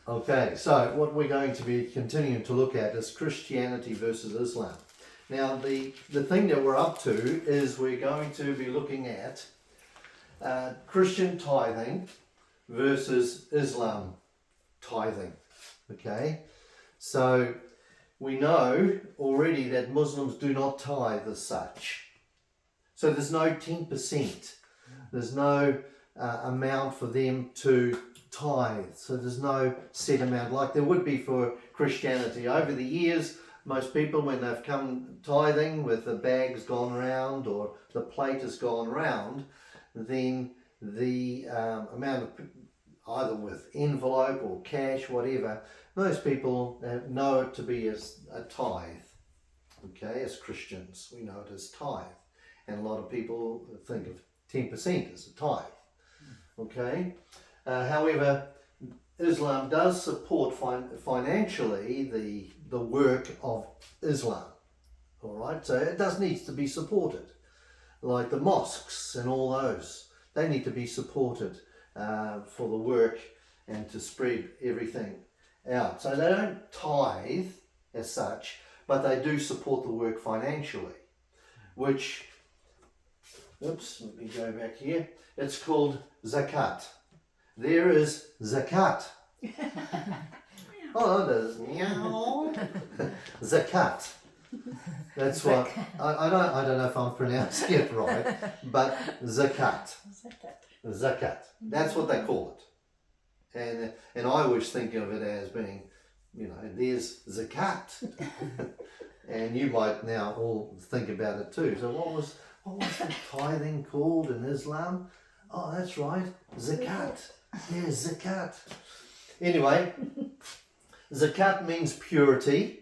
Okay, so what we're going to be continuing to look at is Christianity versus Islam. Now, the thing that we're up to is we're going to be looking at Christian tithing versus Islam tithing. Okay, so we know already that Muslims do not tithe as such. So there's no 10%. There's no amount for them to tithe. So there's no set amount like there would be for Christianity. Over the years, most people, when they've come tithing with the bag's gone round or the plate has gone round, then the amount of, either with envelope or cash, whatever, most people know it to be as a tithe. Okay, as Christians, we know it as tithe. And a lot of people think of 10% as a tithe. Okay, however, Islam does support financially the work of Islam. All right, so it does need to be supported, like the mosques and all those. They need to be supported for the work and to spread everything out. So they don't tithe as such, but they do support the work financially, which, oops, let me go back here. It's called Zakat. There is Zakat. Oh, there's meow. Zakat. That's what I don't know if I'm pronouncing it right, but Zakat. Zakat. That's what they call it. And I always think of it as being, you know, there's Zakat. And you might now all think about it too. So what was the tithing called in Islam? Oh, that's right, Zakat. Yeah, Zakat. Anyway, Zakat means purity,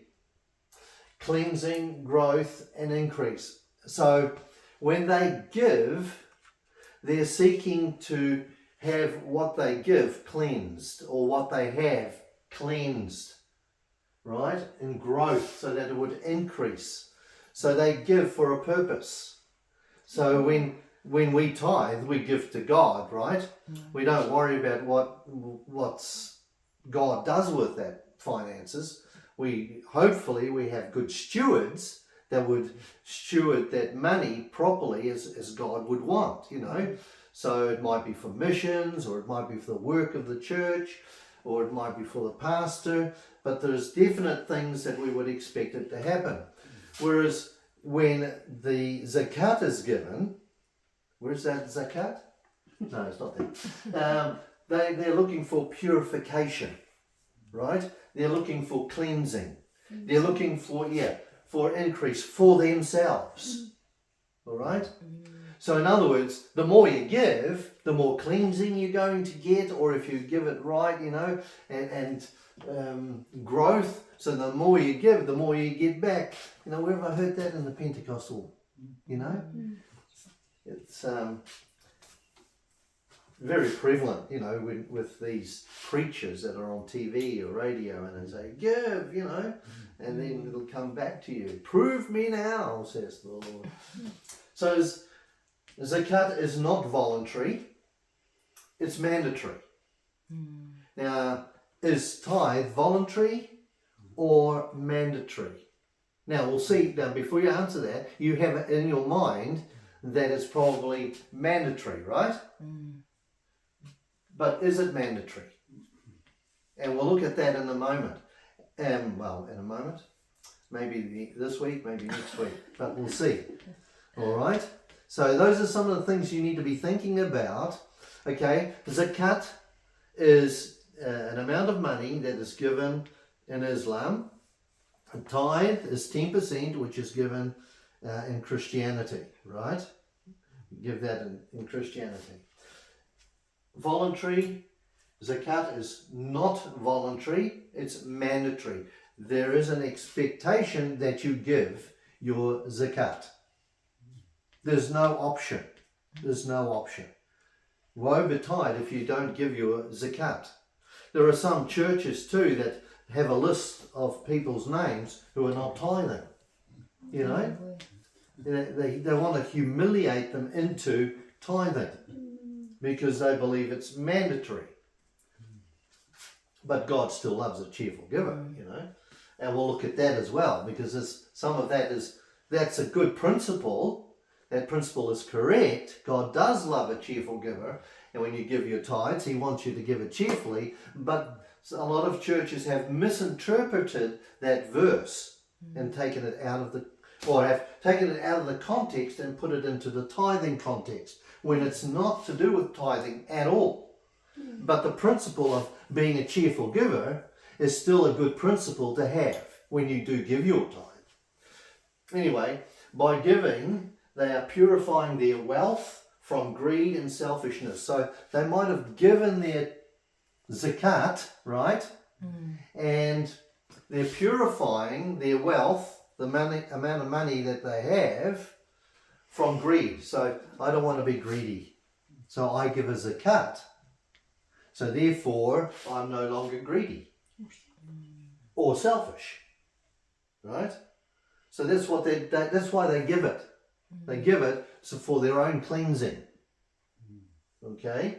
cleansing, growth, and increase. So when they give, they're seeking to have what they give cleansed, or what they have cleansed, right? In growth, so that it would increase. So they give for a purpose. So when we tithe, we give to God, right? We don't worry about what's God does with that finances. Hopefully we have good stewards that would steward that money properly as God would want, you know. So it might be for missions, or it might be for the work of the church, or it might be for the pastor, but there's definite things that we would expect it to happen. Whereas when the Zakat is given, where's that Zakat? No, it's not there. They're looking for purification, right? They're looking for cleansing. They're looking for increase for themselves. All right? So in other words, the more you give, the more cleansing you're going to get, or if you give it right, you know, and growth. So the more you give, the more you get back. You know, where have I heard that in the Pentecostal? You know? It's very prevalent, you know, with these preachers that are on TV or radio, and they say, give, you know, and then it'll come back to you. Prove me now, says the Lord. So Zakat is not voluntary, it's mandatory. Now, is tithe voluntary or mandatory? Now, we'll see. Now, before you answer that, you have it in your mind that it's probably mandatory, right? But is it mandatory? And we'll look at that in a moment. Well, in a moment. Maybe this week, maybe next week. But we'll see. All right? So those are some of the things you need to be thinking about. Okay? Zakat is an amount of money that is given in Islam. A tithe is 10%, which is given in Christianity, right? Give that in Christianity. Voluntary, Zakat is not voluntary, it's mandatory. There is an expectation that you give your Zakat. There's no option. There's no option. Woe betide if you don't give your Zakat. There are some churches too that have a list of people's names who are not tithing. You know? They want to humiliate them into tithing because they believe it's mandatory. But God still loves a cheerful giver, you know. And we'll look at that as well, because some of that's a good principle. That principle is correct. God does love a cheerful giver. And when you give your tithes, he wants you to give it cheerfully. But a lot of churches have misinterpreted that verse and taken it out of the context and put it into the tithing context, when it's not to do with tithing at all. But the principle of being a cheerful giver is still a good principle to have when you do give your tithe. Anyway, by giving, they are purifying their wealth from greed and selfishness. So they might have given their zakat, right? And they're purifying their wealth, the amount of money that they have, from greed. So I don't want to be greedy, so I give a zakat. So therefore, I'm no longer greedy or selfish, right? So that's why they give it. They give it for their own cleansing. Okay?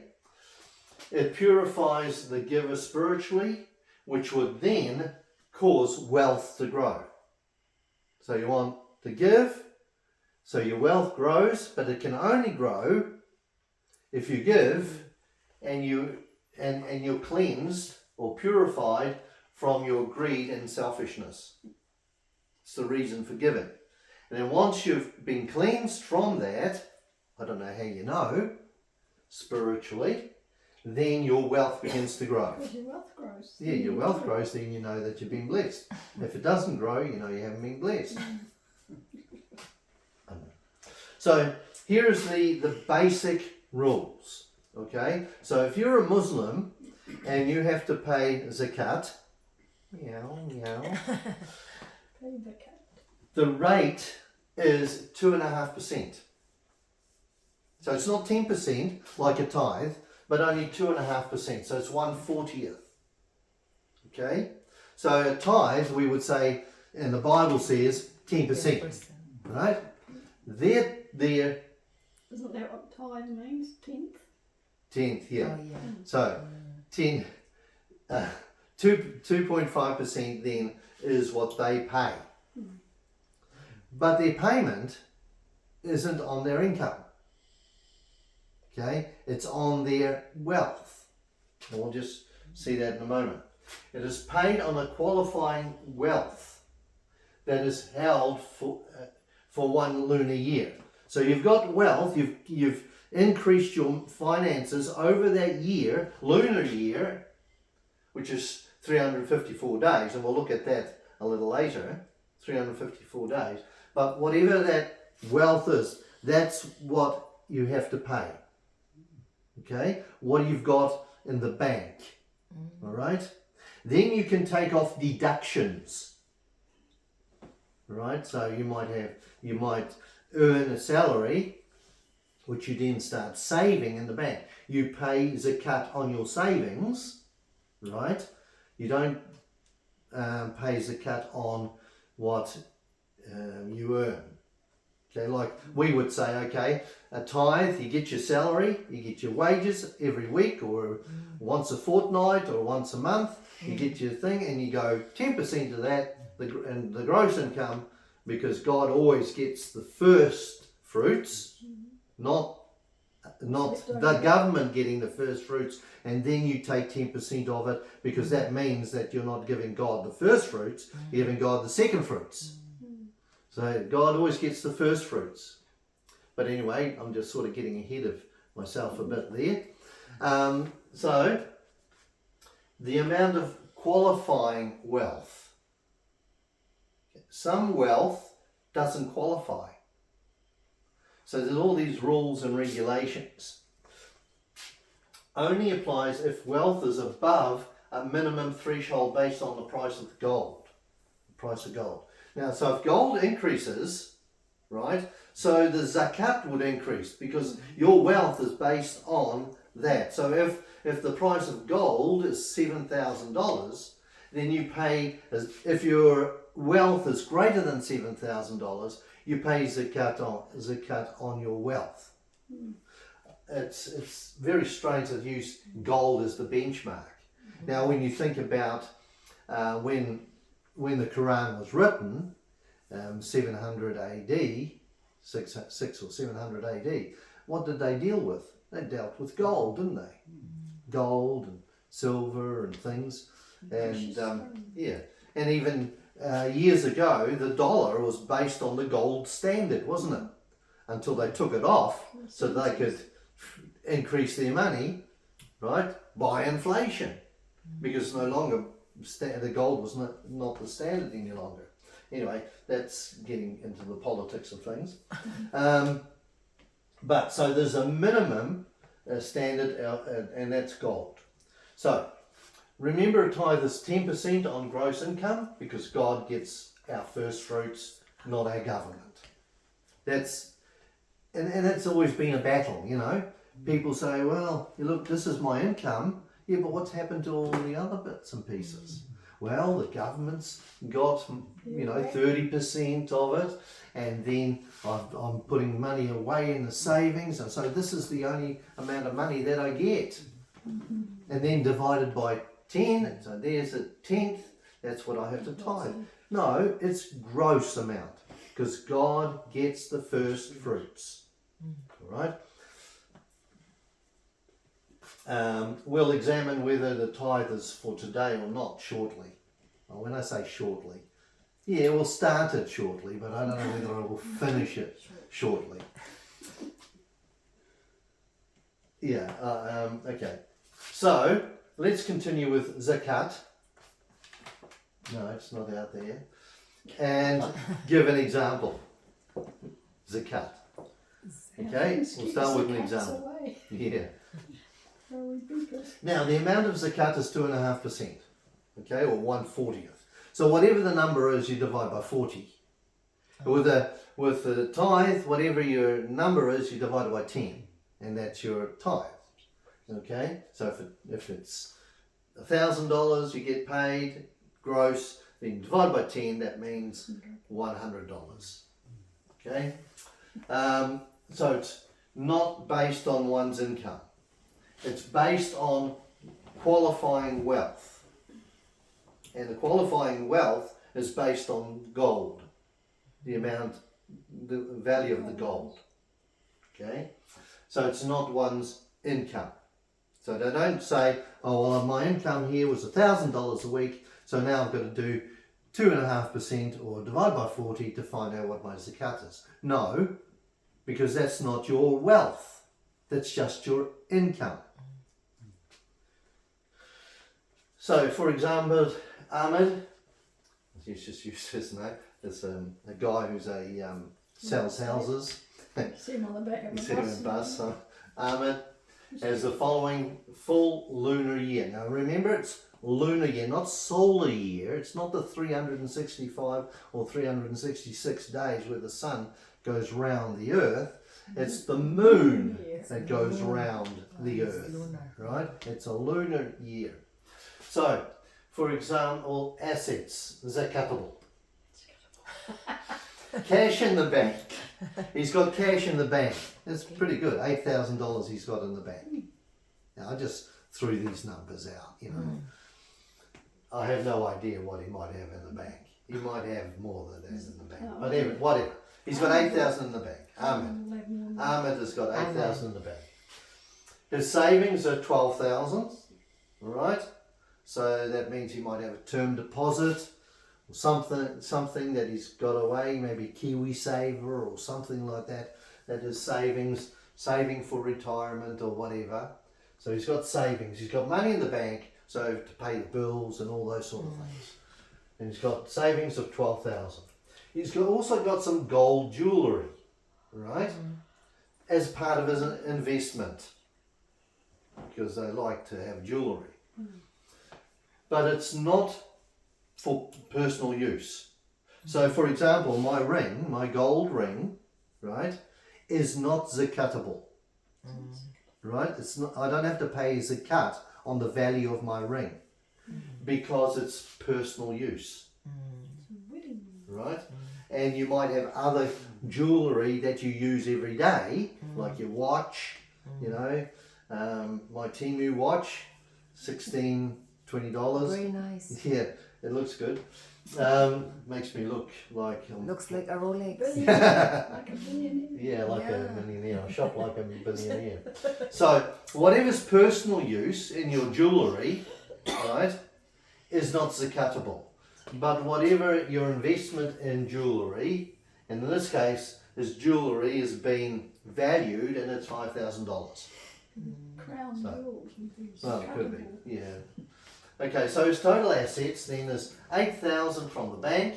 It purifies the giver spiritually, which would then cause wealth to grow. So you want to give, so your wealth grows, but it can only grow if you give and you're cleansed or purified from your greed and selfishness. It's the reason for giving. And then once you've been cleansed from that, I don't know how you know, spiritually, then your wealth begins to grow. Because your wealth grows. Yeah, your wealth grows, then you know that you've been blessed. If it doesn't grow, you know you haven't been blessed. So here's the basic rules. Okay, so if you're a Muslim and you have to pay zakat, the rate is 2.5%. So it's not 10% like a tithe, but only 2.5%. So it's 1/40th. Okay, so a tithe we would say, and the Bible says 10%, right? There. Isn't that what tithe means? 10th? 10th, yeah. Oh, yeah. So 2.5% then is what they pay. But their payment isn't on their income. Okay, it's on their wealth. And we'll just see that in a moment. It is paid on a qualifying wealth that is held for 1 lunar year. So you've got wealth, you've increased your finances over that year, lunar year, which is 354 days, and we'll look at that a little later, 354 days. But whatever that wealth is, that's what you have to pay. Okay? What you've got in the bank. All right? Then you can take off deductions. Right? So you might earn a salary, which you then start saving in the bank. You pay zakat on your savings, right? You don't pay zakat on what you earn. Okay, like we would say, okay, a tithe, you get your salary, you get your wages every week or once a fortnight or once a month, you get your thing and you go 10% of that, and the gross income, because God always gets the first fruits, not the government getting the first fruits, and then you take 10% of it, because that means that you're not giving God the first fruits, you're giving God the second fruits. So God always gets the first fruits. But anyway, I'm just sort of getting ahead of myself a bit there. So the amount of qualifying wealth. Some wealth doesn't qualify. So there's all these rules and regulations. Only applies if wealth is above a minimum threshold based on the price of gold. The price of gold. Now, so if gold increases, right, so the zakat would increase because your wealth is based on that. So if the price of gold is $7,000, then you pay, if your wealth is greater than $7,000, you pay zakat on your wealth. It's very strange to use gold as the benchmark. Now, when you think about when the Quran was written, 700 AD, 6 or 700 AD, what did they deal with? They dealt with gold, didn't they? Gold and silver and things. And and even years ago, the dollar was based on the gold standard, wasn't it? Until they took it off so they could increase their money, right, by inflation, because no longer the gold was not the standard any longer. Anyway, that's getting into the politics of things. But so there's a minimum standard, and that's gold. So remember, a tithe is 10% on gross income, because God gets our first fruits, not our government. And that's always been a battle, you know. People say, well, look, this is my income. Yeah, but what's happened to all the other bits and pieces? Well, the government's got, 30% of it, and then I'm putting money away in the savings, and so this is the only amount of money that I get. And then divided by 10, so there's a tenth, that's what I have to tithe. No, it's gross amount, because God gets the first fruits. All right? We'll examine whether the tithe is for today or not shortly. Well, when I say shortly, yeah, we'll start it shortly, but I don't know whether I will finish it shortly. Yeah, okay. So, let's continue with Zakat. No, it's not out there. And give an example. Zakat. Okay, we'll start with an example. Yeah. Now, the amount of zakat is 2.5%, okay, or 1/40th. So whatever the number is, you divide by 40. With the tithe, whatever your number is, you divide it by 10, and that's your tithe. Okay, so if it's $1,000 you get paid gross, then you divide by 10, that means $100. Okay, so it's not based on one's income. It's based on qualifying wealth. And the qualifying wealth is based on gold. The value of the gold. Okay? So it's not one's income. So they don't say, oh, well, my income here was $1,000 a week, so now I've got to do 2.5% or divide by 40 to find out what my zakat is. No, because that's not your wealth. That's just your income. So, for example, Ahmed, let's just use his name. There's a guy who's sells houses. See him on the back of You the see him in bus. the bus. So Ahmed has the following full lunar year. Now remember, it's lunar year, not solar year. It's not the 365 or 366 days where the sun goes round the earth. It's the moon that goes round the earth, right? It's a lunar year. So, for example, assets, zakatable. Cash in the bank. He's got cash in the bank. That's pretty good. $8,000 he's got in the bank. Now, I just threw these numbers out, you know. I have no idea what he might have in the bank. He might have more than that in the bank. But whatever. He's got 8,000 in the bank. Ahmed has got 8,000 in the bank. His savings are 12,000. All right. So that means he might have a term deposit or something that he's got away, maybe KiwiSaver or something like that. That is saving for retirement or whatever. So he's got savings. He's got money in the bank, so to pay the bills and all those sort of things. And he's got savings of 12,000. He's also got some gold jewellery, right, as part of his investment, because they like to have jewellery. But it's not for personal use. So, for example, my gold ring, right, is not zakatable, right? It's not. I don't have to pay zakat on the value of my ring because it's personal use, right? And you might have other jewellery that you use every day, like your watch, you know. My Temu watch, 16 $20. Very nice. Yeah, it looks good. Makes me look like Looks like a Rolex. Like a billionaire. yeah, like Yeah. a millionaire. I shop like a billionaire. So whatever's personal use in your jewellery, right, is not zakatable. But whatever your investment in jewellery, and in this case, his jewellery is being valued and it's $5,000. Crown So- jewels and things. Well, it could be, yeah. Okay, so his total assets then is 8,000 from the bank,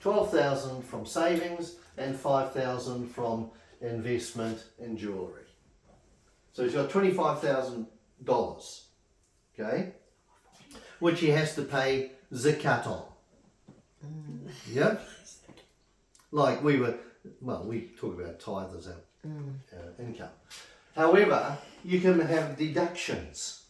12,000 from savings, and 5,000 from investment in jewellery. So he's got $25,000, okay, which he has to pay zakat on. Yep. Like we talk about tithe as our income. However, you can have deductions.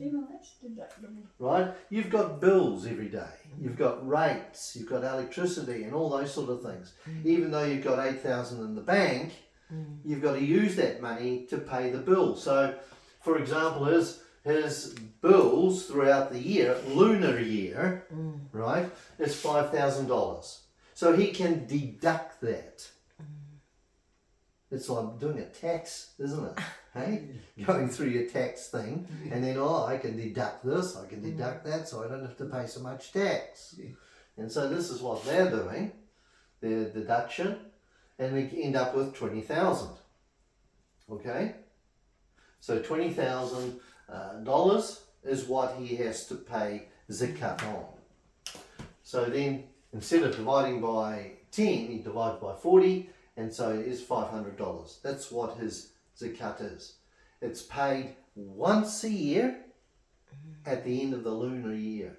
Even that's deductible. Right? You've got bills every day. You've got rates. You've got electricity and all those sort of things. Even though you've got 8,000 in the bank, you've got to use that money to pay the bill. So, for example, his bills throughout the year, lunar year, right, is $5,000. So he can deduct that. It's like doing a tax, isn't it? Hey, going through your tax thing, and then I can deduct this, I can deduct that, so I don't have to pay so much tax. And so this is what they're doing, their deduction, and we end up with 20,000. Okay, so $20,000 is what he has to pay zakat on. So then, instead of dividing by 10, he divides by 40. And so it is $500. That's what his zakat is. It's paid once a year at the end of the lunar year.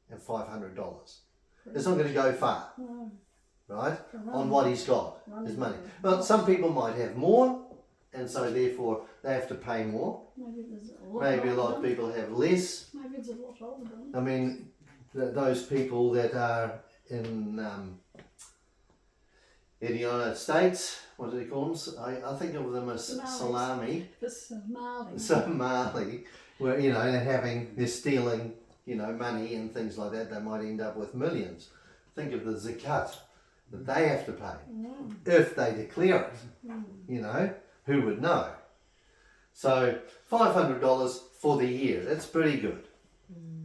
At $500. It's not going to go far, No, right? for On what he's got, his money. Well, some people might have more, and so therefore they have to pay more. Maybe there's a lot. Maybe a lot of people have less. Maybe it's a lot older. I mean, those people that are in the United States, what do they call them? I think of them as salami, Somali, where they're stealing, money and things like that. They might end up with millions. Think of the zakat that they have to pay if they declare it. Who would know? So $500 for the year. That's pretty good,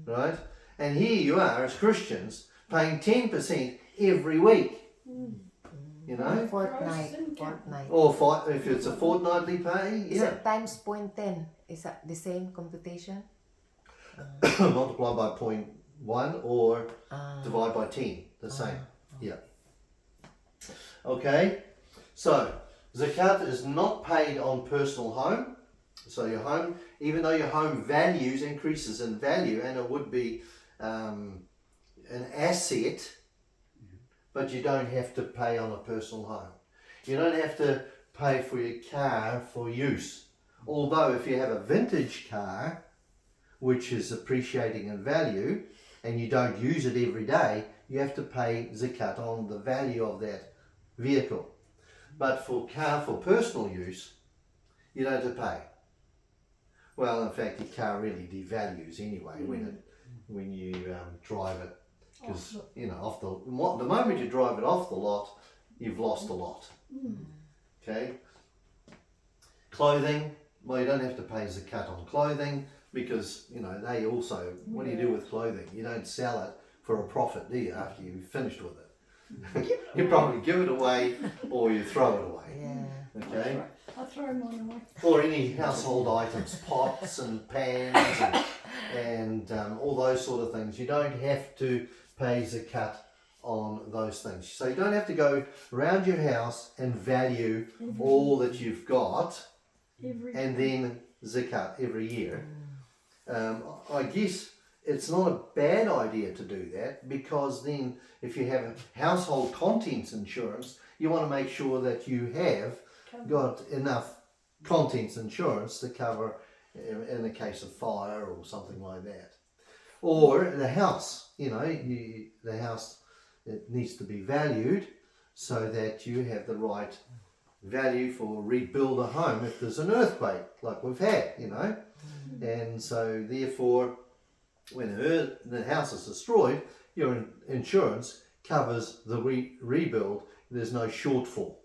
right? And here you are as Christians paying 10% every week. Fortnight. Or if it's a fortnightly pay, Is yeah. it times 0.10? Is that the same computation? Multiply by 0.1 or divide by 10, the same. Yeah. Okay, so zakat is not paid on personal home. So your home, even though your home values increases in value, and it would be an asset, but you don't have to pay on a personal home. You don't have to pay for your car for use. Although if you have a vintage car, which is appreciating in value, and you don't use it every day, you have to pay zakat on the value of that vehicle. But for personal use, you don't have to pay. Well, in fact, your car really devalues anyway when you drive it. Because, the moment you drive it off the lot, you've lost a lot. Okay? Clothing, well, you don't have to pay zakat on clothing because, they also, what do you do with clothing? You don't sell it for a profit, do you, after you've finished with it? You probably give it away or you throw it away. Yeah. Okay? I throw mine away. Or any household items, pots and pans and all those sort of things. You don't have to pay zakat on those things. So you don't have to go around your house and value all that you've got and then zakat every year. I guess it's not a bad idea to do that because then if you have a household contents insurance, you want to make sure that you have got enough contents insurance to cover in the case of fire or something like that. Or the house, the house, it needs to be valued so that you have the right value for rebuild a home if there's an earthquake like we've had, you know. And so therefore when the house is destroyed, your insurance covers the rebuild. There's no shortfall.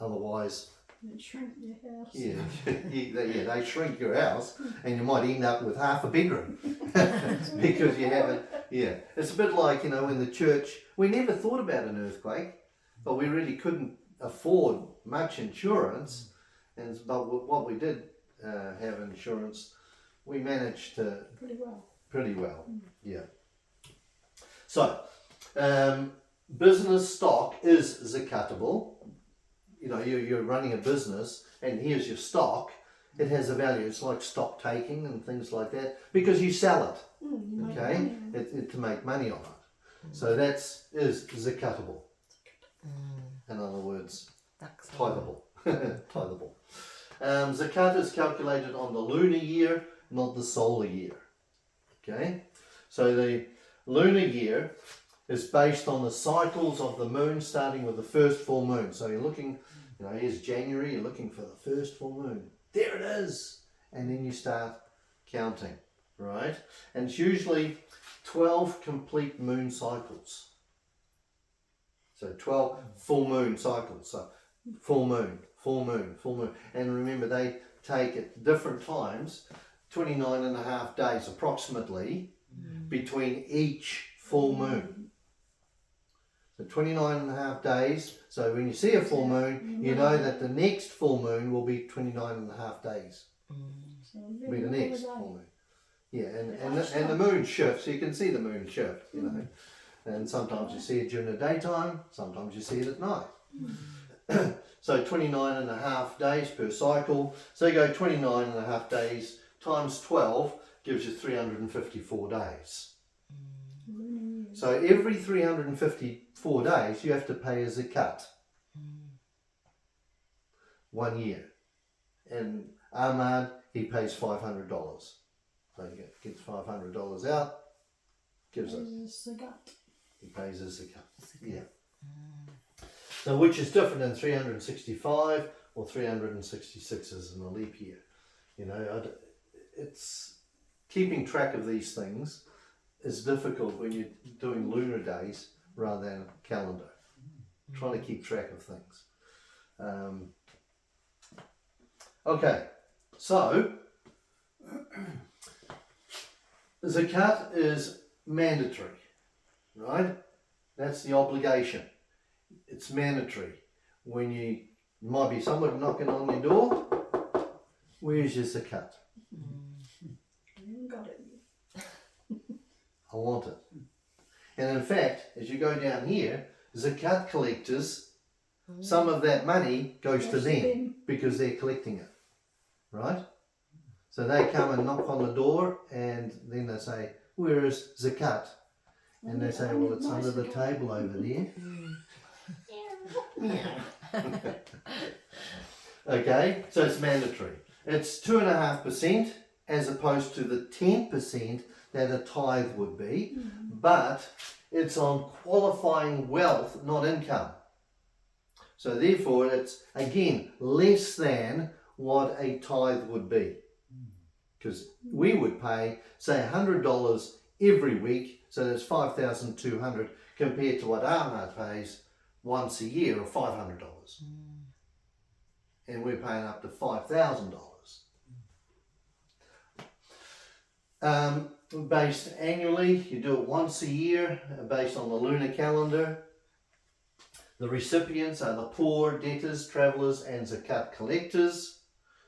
Otherwise, It shrink your house. they shrink your house and you might end up with half a bedroom because you haven't. Yeah, it's a bit like, you know, in the church, we never thought about an earthquake, but we really couldn't afford much insurance. But what we did have insurance, we managed to pretty well. Yeah. So, business stock is zakatable. You know, you're running a business and here's your stock. It has a value. It's like stock taking and things like that because you sell it. Okay, to make money on it. So is zakatable. In other words, tithable. Tithable. Zakat is calculated on the lunar year, not the solar year. Okay, so the lunar year is based on the cycles of the moon, starting with the first full moon. So you're looking, you know, here's January, you're looking for the first full moon. There it is! And then you start counting, right? And it's usually 12 complete moon cycles. So 12 full moon cycles. So full moon, full moon, full moon. And remember, they take at different times 29 and a half days approximately between each full moon. So 29 and a half days. So when you see a full moon, you know that the next full moon will be 29 and a half days. Be the next full moon. Yeah, and the moon shifts. You can see the moon shift, you know. And sometimes you see it during the daytime, sometimes you see it at night. So 29 and a half days per cycle. So you go 29 and a half days times 12 gives you 354 days. So every 354 days you have to pay a zakat. 1 year. And Ahmad, he pays $500. So he gets $500 out, gives us. He pays his zakat. Yeah. So which is different than 365 or 366 as in a leap year. You know, it's keeping track of these things is difficult when you're doing lunar days rather than calendar. Trying to keep track of things. Okay, so zakat is mandatory, right? That's the obligation. It's mandatory. When you might be someone knocking on your door, where's your zakat? You haven't got it yet. I want it. And in fact, as you go down here, zakat collectors, some of that money goes to them because they're collecting it, right? So they come and knock on the door and then they say, where is zakat? And they say, well, it's under the table over there. Okay, so it's mandatory. It's 2.5% as opposed to the 10% that a tithe would be, but it's on qualifying wealth, not income. So therefore it's, again, less than what a tithe would be. Because we would pay, say, $100 every week, so that's $5,200 compared to what Ahmad pays once a year of $500. And we're paying up to $5,000. Based annually, you do it once a year based on the lunar calendar. The recipients are the poor, debtors, travellers and zakat collectors.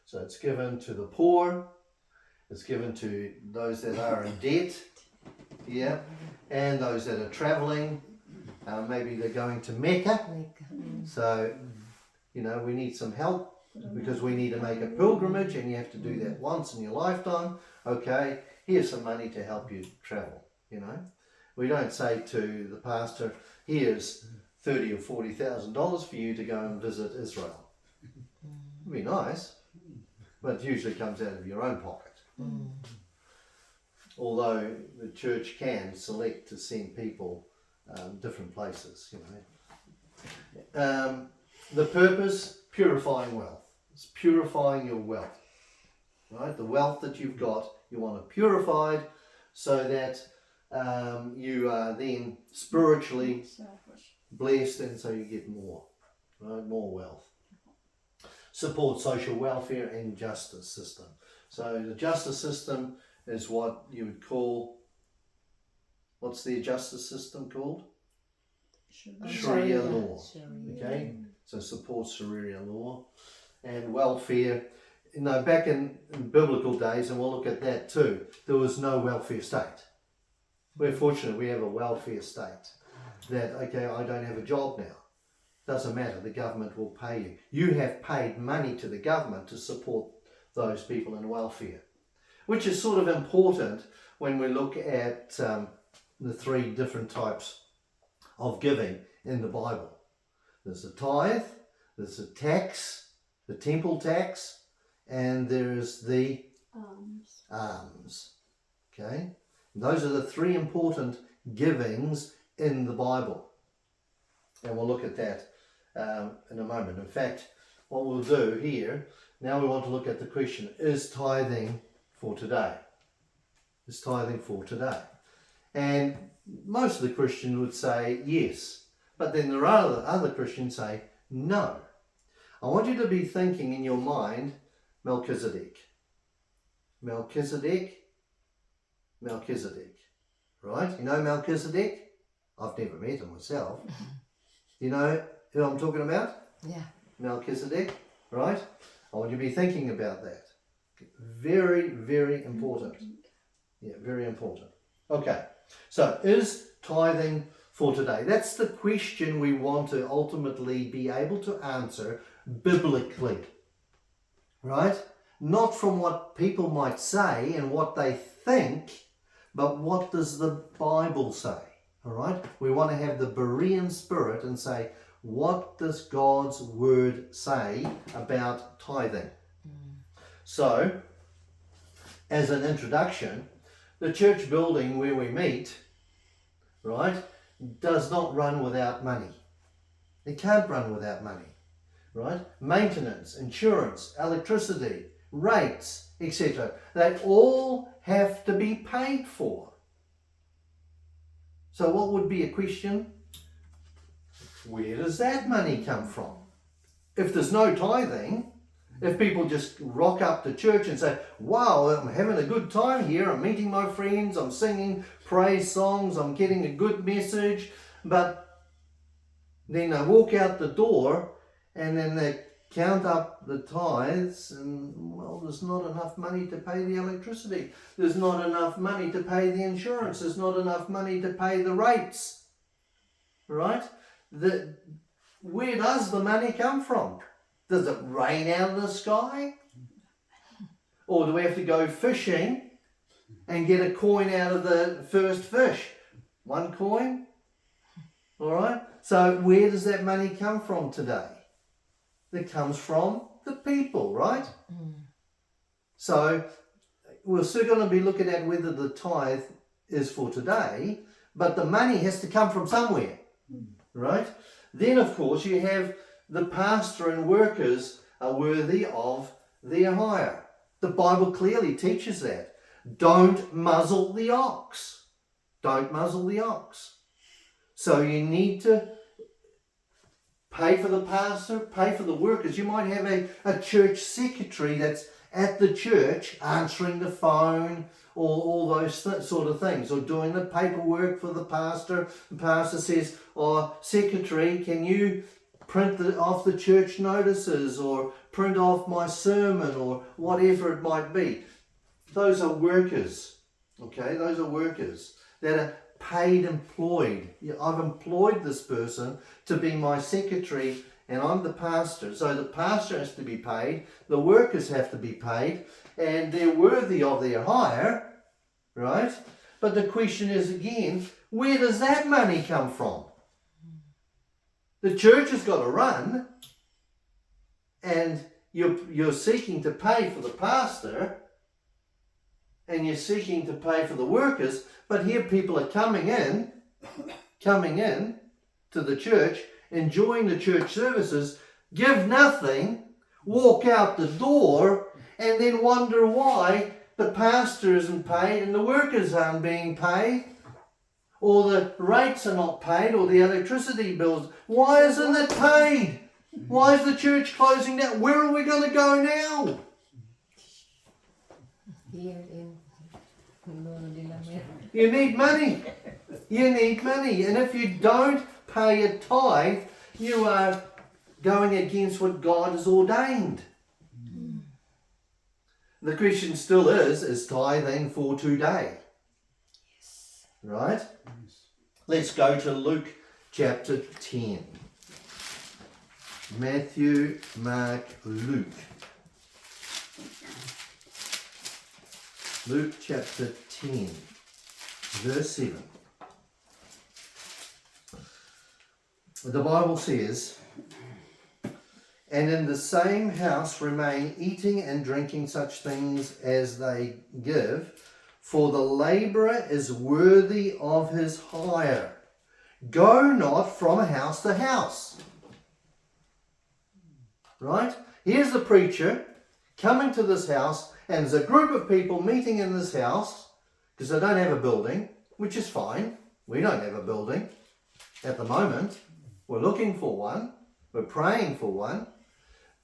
So it's given to the poor, it's given to those that are in debt, yeah, and those that are travelling. Maybe they're going to Mecca, so you know we need some help because we need to make a pilgrimage and you have to do that once in your lifetime. Okay, here's some money to help you travel, you know. We don't say to the pastor, here's $30,000 or $40,000 for you to go and visit Israel. It'd be nice, but it usually comes out of your own pocket. Although the church can select to send people different places, you know. the purpose, purifying wealth. It's purifying your wealth, right? The wealth that you've got, you want it purified so that you are then spiritually Selfish. blessed, and so you get more, right? More wealth. Support social welfare and justice system. So the justice system is what you would call, what's the justice system called? Sharia law. Okay, so support Sharia law and welfare. You know, back in biblical days, and we'll look at that too, there was no welfare state. We're fortunate we have a welfare state that, okay, I don't have a job now. Doesn't matter, the government will pay you. You have paid money to the government to support those people in welfare, which is sort of important when we look at the three different types of giving in the Bible. There's a tithe, there's a tax, the temple tax, and there is the alms. Okay? And those are the three important givings in the Bible. And we'll look at that in a moment. In fact, what we'll do here, now we want to look at the question, is tithing for today? Is tithing for today? And most of the Christians would say yes. But then there are other Christians say no. I want you to be thinking in your mind, Melchizedek. Melchizedek. Melchizedek. Right? You know Melchizedek? I've never met him myself. You know who I'm talking about? Yeah. Melchizedek, right? I want you to be thinking about that. Very, very important. Yeah, very important. Okay, so is tithing for today? That's the question we want to ultimately be able to answer biblically, right? Not from what people might say and what they think, but what does the Bible say? All right, we want to have the Berean spirit and say, what does God's word say about tithing? So, as an introduction, the church building where we meet, right, does not run without money. It can't run without money, right? Maintenance, insurance, electricity, rates, etc. They all have to be paid for. So what would be a question? Where does that money come from? If there's no tithing, if people just rock up to church and say, wow, I'm having a good time here, I'm meeting my friends, I'm singing praise songs, I'm getting a good message, but then they walk out the door and then they count up the tithes and, well, there's not enough money to pay the electricity, there's not enough money to pay the insurance, there's not enough money to pay the rates, right? Where does the money come from? Does it rain out of the sky? Or do we have to go fishing and get a coin out of the first fish? One coin? All right? So where does that money come from today? It comes from the people, right? So we're still going to be looking at whether the tithe is for today, but the money has to come from somewhere, right? Then, of course, you have the pastor and workers are worthy of their hire. The Bible clearly teaches that. Don't muzzle the ox. Don't muzzle the ox. So you need to pay for the pastor, pay for the workers. You might have a church secretary that's at the church answering the phone or all those sort of things, or doing the paperwork for the pastor. The pastor says, oh, secretary, can you print off the church notices or print off my sermon or whatever it might be. Those are workers, okay? Those are workers that are paid employed. I've employed this person to be my secretary and I'm the pastor. So the pastor has to be paid, the workers have to be paid, and they're worthy of their hire, right? But the question is again, where does that money come from? The church has got to run, and you're seeking to pay for the pastor, and you're seeking to pay for the workers, but here people are coming in to the church, enjoying the church services, give nothing, walk out the door, and then wonder why the pastor isn't paid and the workers aren't being paid, or the rates are not paid, or the electricity bills. Why isn't it paid? Why is the church closing down? Where are we going to go now? Here in You need money. You need money. And if you don't pay a tithe, you are going against what God has ordained. The Christian still is tithing for today. Yes. Right? Let's go to Luke chapter 10. Matthew, Mark, Luke. Luke chapter 10, verse 7. The Bible says, "And in the same house remain eating and drinking such things as they give, for the labourer is worthy of his hire. Go not from house to house." Right? Here's the preacher coming to this house, and there's a group of people meeting in this house because they don't have a building, which is fine. We don't have a building at the moment. We're looking for one. We're praying for one.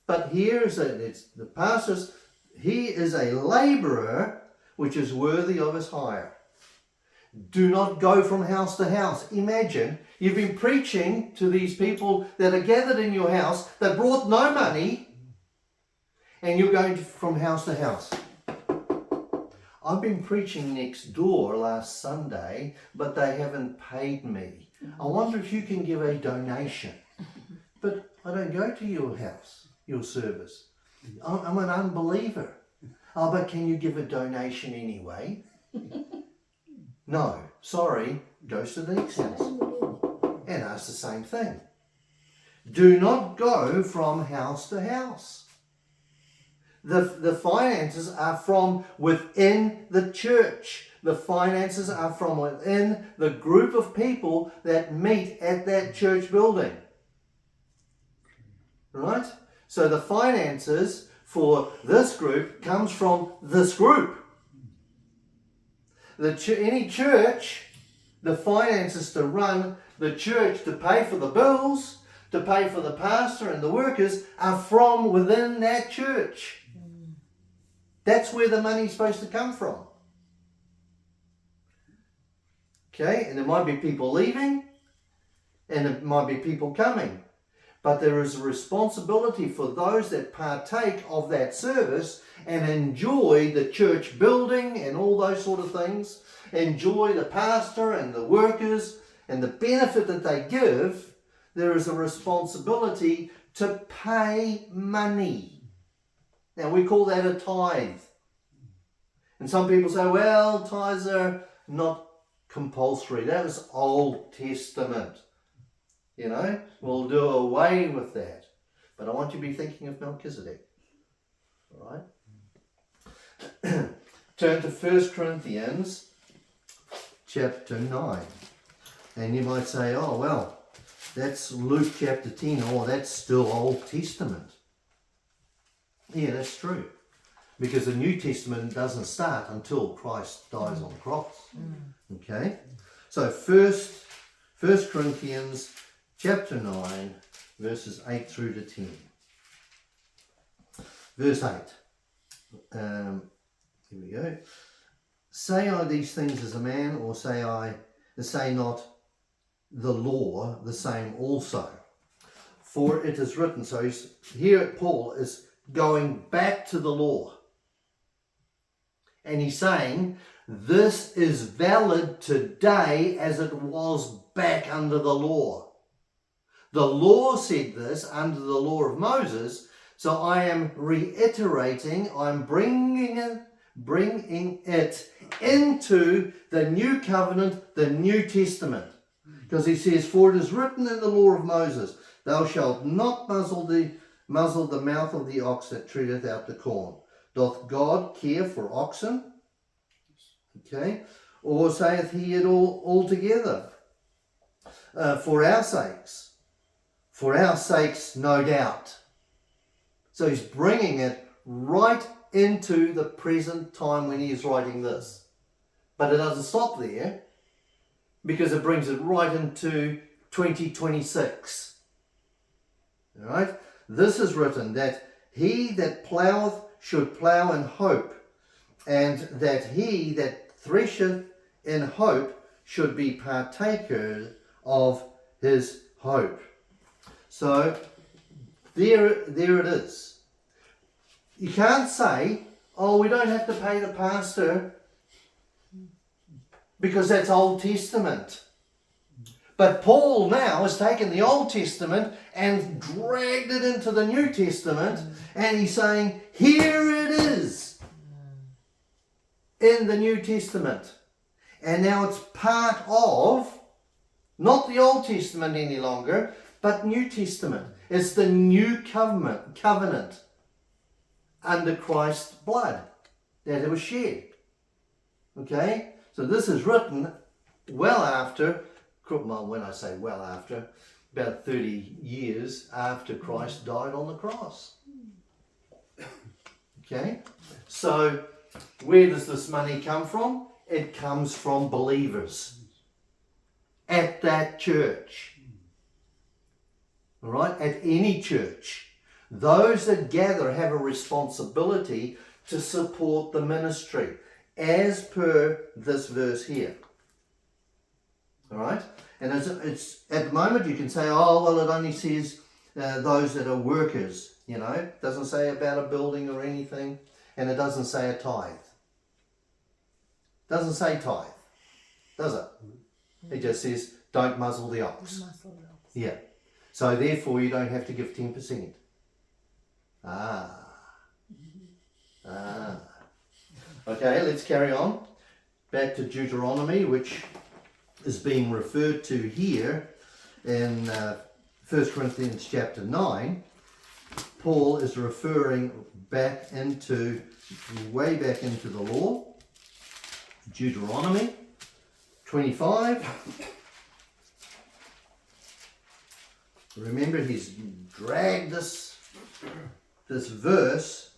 But here is it's the pastor's, he is a labourer which is worthy of his hire. Do not go from house to house. Imagine you've been preaching to these people that are gathered in your house that brought no money, and you're going from house to house. I've been preaching next door last Sunday, but they haven't paid me. I wonder if you can give a donation. But I don't go to your house, your service. I'm an unbeliever. Oh, but can you give a donation anyway? No, sorry, goes to the next house and asks the same thing. Do not go from house to house. The finances are from within the church. The finances are from within the group of people that meet at that church building. Right? So the finances for this group comes from this group. Any church, the finances to run the church, to pay for the bills, to pay for the pastor and the workers, are from within that church. That's where the money's supposed to come from. Okay, and there might be people leaving, and there might be people coming. But there is a responsibility for those that partake of that service and enjoy the church building and all those sort of things, enjoy the pastor and the workers and the benefit that they give. There is a responsibility to pay money. Now we call that a tithe. And some people say, well, tithes are not compulsory. That was Old Testament. You know, we'll do away with that. But I want you to be thinking of Melchizedek. All right? Turn to 1 Corinthians chapter 9. And you might say, oh, well, that's Luke chapter 10. Oh, that's still Old Testament. Yeah, that's true. Because the New Testament doesn't start until Christ dies on the cross. Okay? So 1 Corinthians chapter 9, verses 8 through to 10. Verse 8. Here we go. Say I these things as a man, or say not the law the same also? For it is written. So here Paul is going back to the law. And he's saying, this is valid today as it was back under the law. The law said this under the law of Moses, so I am reiterating, I'm bringing it into the new covenant, the New Testament. Because he says, for it is written in the law of Moses, thou shalt not muzzle the mouth of the ox that treadeth out the corn. Doth God care for oxen? Okay. Or saith he it all altogether for our sakes? for our sakes, no doubt. So he's bringing it right into the present time when he is writing this. But it doesn't stop there, because it brings it right into 2026. All right? This is written that he that plougheth should plough in hope, and that he that thresheth in hope should be partaker of his hope. So there it is. You can't say, oh, we don't have to pay the pastor because that's Old Testament. But Paul now has taken the Old Testament and dragged it into the New Testament, and he's saying, here it is in the New Testament. And now it's part of, not the Old Testament any longer, but New Testament. It's the new covenant under Christ's blood that it was shed. Okay? So this is written well after, well, when I say well after, about 30 years after Christ died on the cross. Okay? So where does this money come from? It comes from believers at that church. All right? At any church. Those that gather have a responsibility to support the ministry, as per this verse here. All right? And it's at the moment you can say, oh, well, it only says those that are workers, you know. It doesn't say about a building or anything, and it doesn't say a tithe. Doesn't say tithe, does it? It just says, don't muzzle the ox. Yeah. So therefore you don't have to give 10%. Okay, let's carry on. Back to Deuteronomy, which is being referred to here in 1 Corinthians chapter 9. Paul is referring way back into the law. Deuteronomy 25. Remember, he's dragged this verse,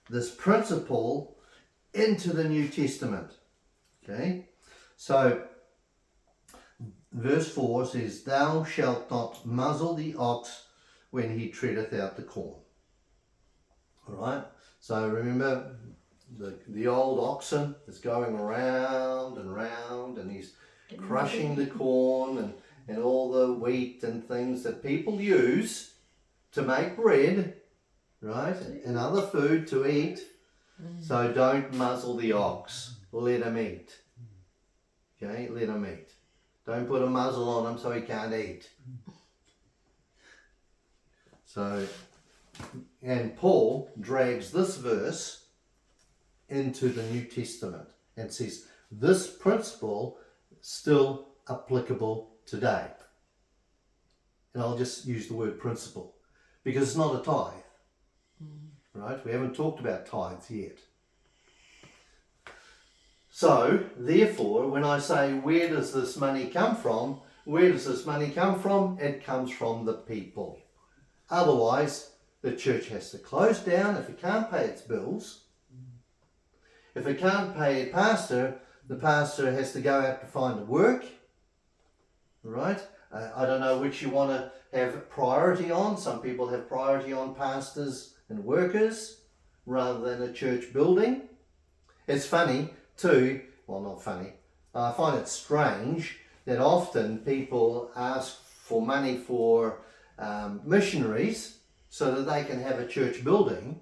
this principle, into the New Testament. Okay? So, verse 4 says, thou shalt not muzzle the ox when he treadeth out the corn. Alright? So remember, the old oxen is going round and round, and he's crushing the corn and all the wheat and things that people use to make bread, right? And other food to eat. So don't muzzle the ox. Let him eat. Okay, let him eat. Don't put a muzzle on him so he can't eat. So, and Paul drags this verse into the New Testament and says this principle is still applicable today. And I'll just use the word principle because it's not a tithe. Right? We haven't talked about tithes yet. So, therefore, when I say, where does this money come from? Where does this money come from? It comes from the people. Otherwise, the church has to close down if it can't pay its bills. If it can't pay a pastor, the pastor has to go out to find work. Right? I don't know which you want to have priority on. Some people have priority on pastors and workers rather than a church building. It's funny too, well, not funny, I find it strange that often people ask for money for missionaries so that they can have a church building,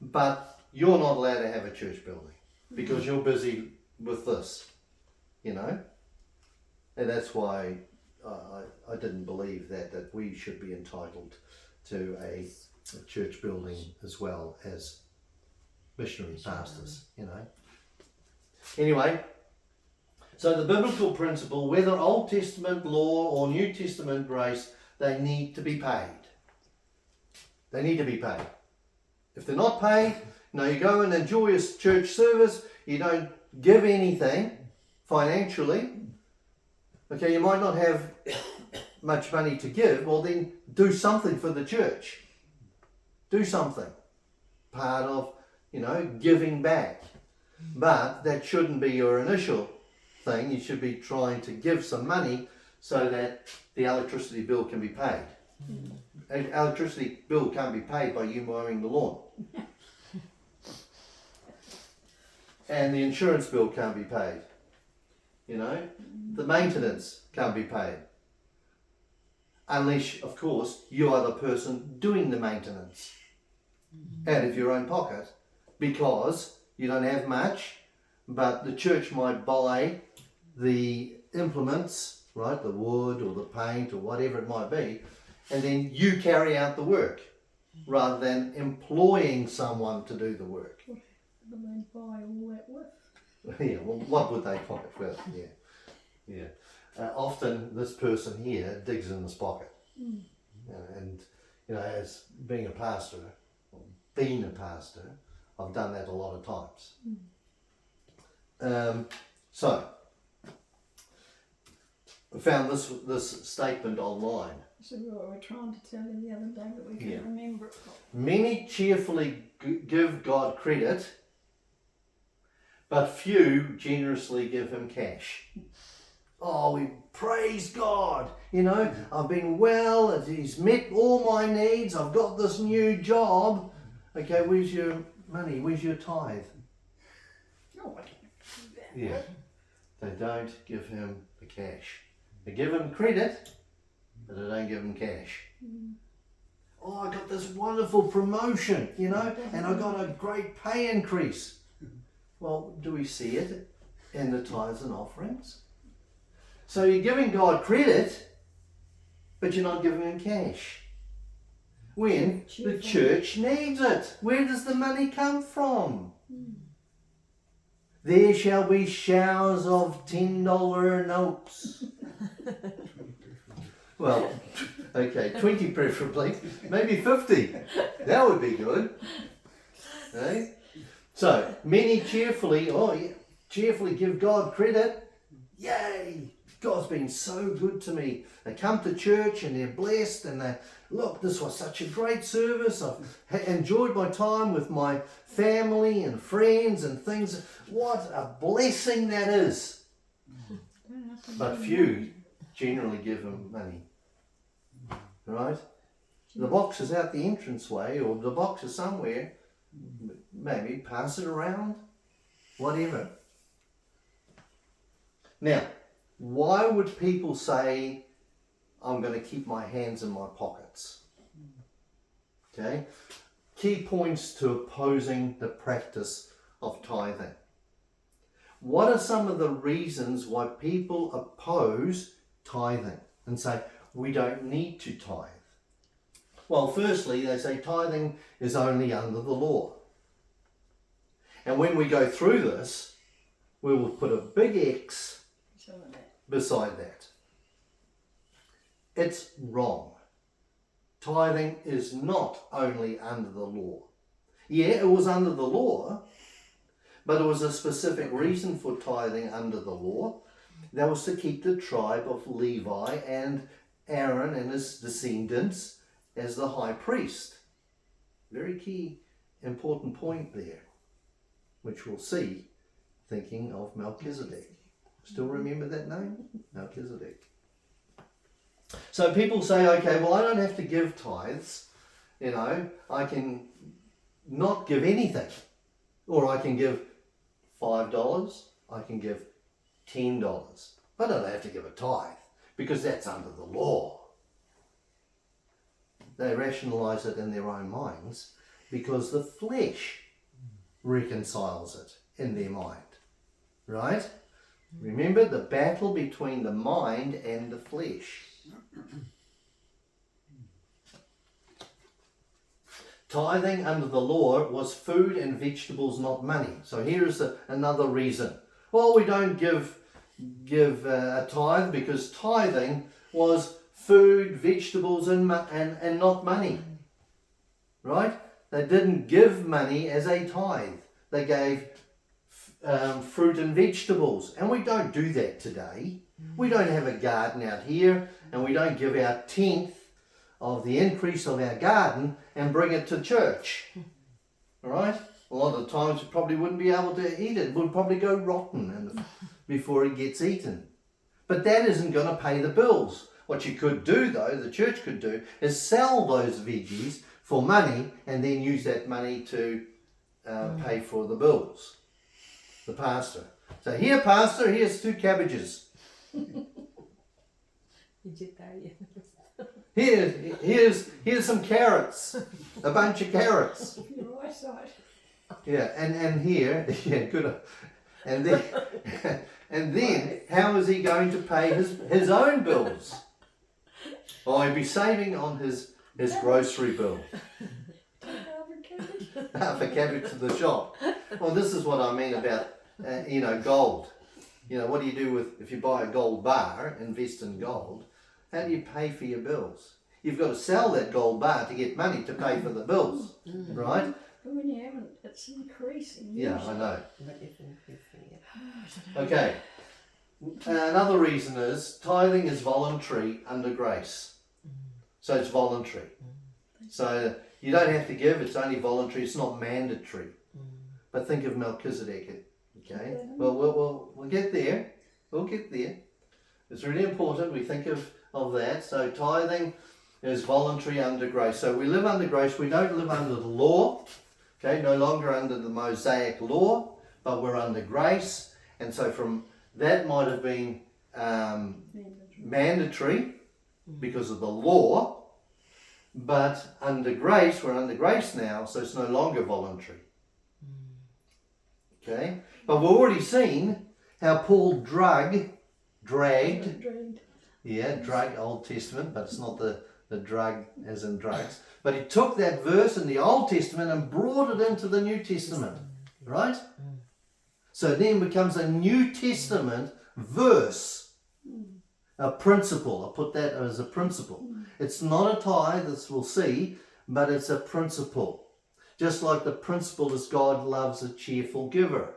but you're not allowed to have a church building because you're busy with this, you know. And that's why I didn't believe that we should be entitled to a church building as well as missionary pastors, you know. Anyway, so the biblical principle, whether Old Testament law or New Testament grace, they need to be paid. They need to be paid. If they're not paid, you go and enjoy a church service, you don't give anything financially. Okay, you might not have much money to give, well then do something for the church. Do something. Part of, giving back. But that shouldn't be your initial thing. You should be trying to give some money so that the electricity bill can be paid. An electricity bill can't be paid by you mowing the lawn. And the insurance bill can't be paid. The maintenance can't be paid. Unless, of course, you are the person doing the maintenance out of your own pocket, because you don't have much, but the church might buy the implements, right, the wood or the paint or whatever it might be, and then you carry out the work rather than employing someone to do the work. But they buy all that with. Yeah, well, what would they buy it with? Yeah. Often this person here digs in his pocket. And, as being a pastor, or being a pastor, I've done that a lot of times. So, I found this statement online. So we were trying to tell you the other day, but we couldn't remember it. Many cheerfully give God credit, but few generously give him cash. Oh, we praise God. I've been well, and he's met all my needs. I've got this new job. Okay, where's your money? Where's your tithe? Oh, I don't do that. Yeah. They don't give him the cash. They give him credit, but they don't give him cash. Oh, I got this wonderful promotion, and I got a great pay increase. Well, do we see it in the tithes and offerings? So you're giving God credit, but you're not giving him cash. When the church needs it. Where does the money come from? There shall be showers of $10 notes. Well, okay, 20 preferably, maybe 50. That would be good. Okay? So, many cheerfully give God credit. Yay! God's been so good to me. They come to church and they're blessed, and they, look, this was such a great service. I've enjoyed my time with my family and friends and things. What a blessing that is. But few generally give him money. Right? The box is out the entranceway, or the box is somewhere. Maybe pass it around. Whatever. Now, why would people say, I'm going to keep my hands in my pockets? Okay? Key points to opposing the practice of tithing. What are some of the reasons why people oppose tithing and say, we don't need to tithe? Well, firstly, they say tithing is only under the law. And when we go through this, we will put a big X beside that. It's wrong. Tithing is not only under the law. Yeah, it was under the law, but it was a specific reason for tithing under the law. That was to keep the tribe of Levi and Aaron and his descendants as the high priest. Very key, important point there, which we'll see, thinking of Melchizedek. Still remember that name? Melchizedek. So people say, okay, well, I don't have to give tithes. I can not give anything. Or I can give $5, I can give $10. But I don't have to give a tithe, because that's under the law. They rationalize it in their own minds because the flesh reconciles it in their mind. Right? Remember the battle between the mind and the flesh. Tithing under the law was food and vegetables, not money. So here's another reason. Well, we don't give a tithe because tithing was food, vegetables, and not money. Right? They didn't give money as a tithe. They gave fruit and vegetables. And we don't do that today. We don't have a garden out here, and we don't give our 10th of the increase of our garden and bring it to church. All right? A lot of the times you probably wouldn't be able to eat it. It would probably go rotten before it gets eaten. But that isn't going to pay the bills. What you could do, though, the church could do, is sell those veggies for money and then use that money to pay for the bills. The pastor. So here, pastor, here's 2 cabbages. Here's some carrots. A bunch of carrots. Your eyesight. Yeah, and here, yeah, good. And then, and then, how is he going to pay his own bills? Oh, he'd be saving on his grocery bill. Half a cabbage to the shop. Well, this is what I mean about, gold. What do you do if you buy a gold bar, invest in gold? How do you pay for your bills? You've got to sell that gold bar to get money to pay for the bills, right? But when you haven't, it's increasing. Yeah, I know. Okay. Another reason is tithing is voluntary under grace. So it's voluntary. So you don't have to give, it's only voluntary, it's not mandatory. But think of Melchizedek, okay? Well, we'll get there. We'll get there. It's really important we think of that. So tithing is voluntary under grace. So we live under grace, we don't live under the law, okay? No longer under the Mosaic law, but we're under grace. And so from that might have been mandatory because of the law, but under grace, we're under grace now, so it's no longer voluntary. Okay? But we've already seen how Paul dragged, Old Testament, but it's not the drug as in drugs, but he took that verse in the Old Testament and brought it into the New Testament, right? So it then becomes a New Testament verse, a principle. I'll put that as a principle. It's not a tithe, as we'll see, but it's a principle. Just like the principle is God loves a cheerful giver.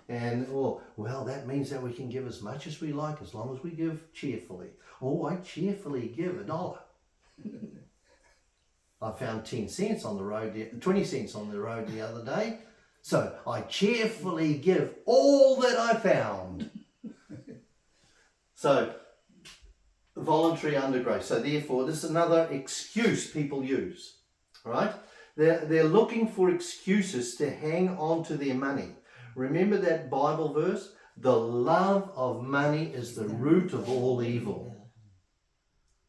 And, that means that we can give as much as we like as long as we give cheerfully. I cheerfully give $1. I found 10 cents on the road, 20 cents on the road the other day. So I cheerfully give all that I found. So, voluntary under grace. So therefore, this is another excuse people use, right? They're looking for excuses to hang on to their money. Remember that Bible verse? The love of money is the root of all evil.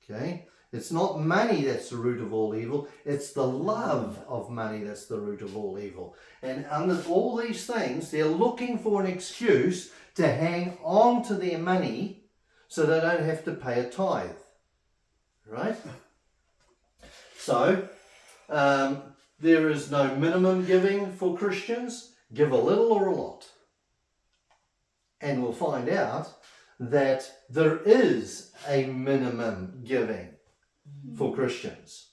Okay? It's not money that's the root of all evil. It's the love of money that's the root of all evil. And under all these things, they're looking for an excuse to hang on to their money so they don't have to pay a tithe. Right? So, there is no minimum giving for Christians. Give a little or a lot. And we'll find out that there is a minimum giving for Christians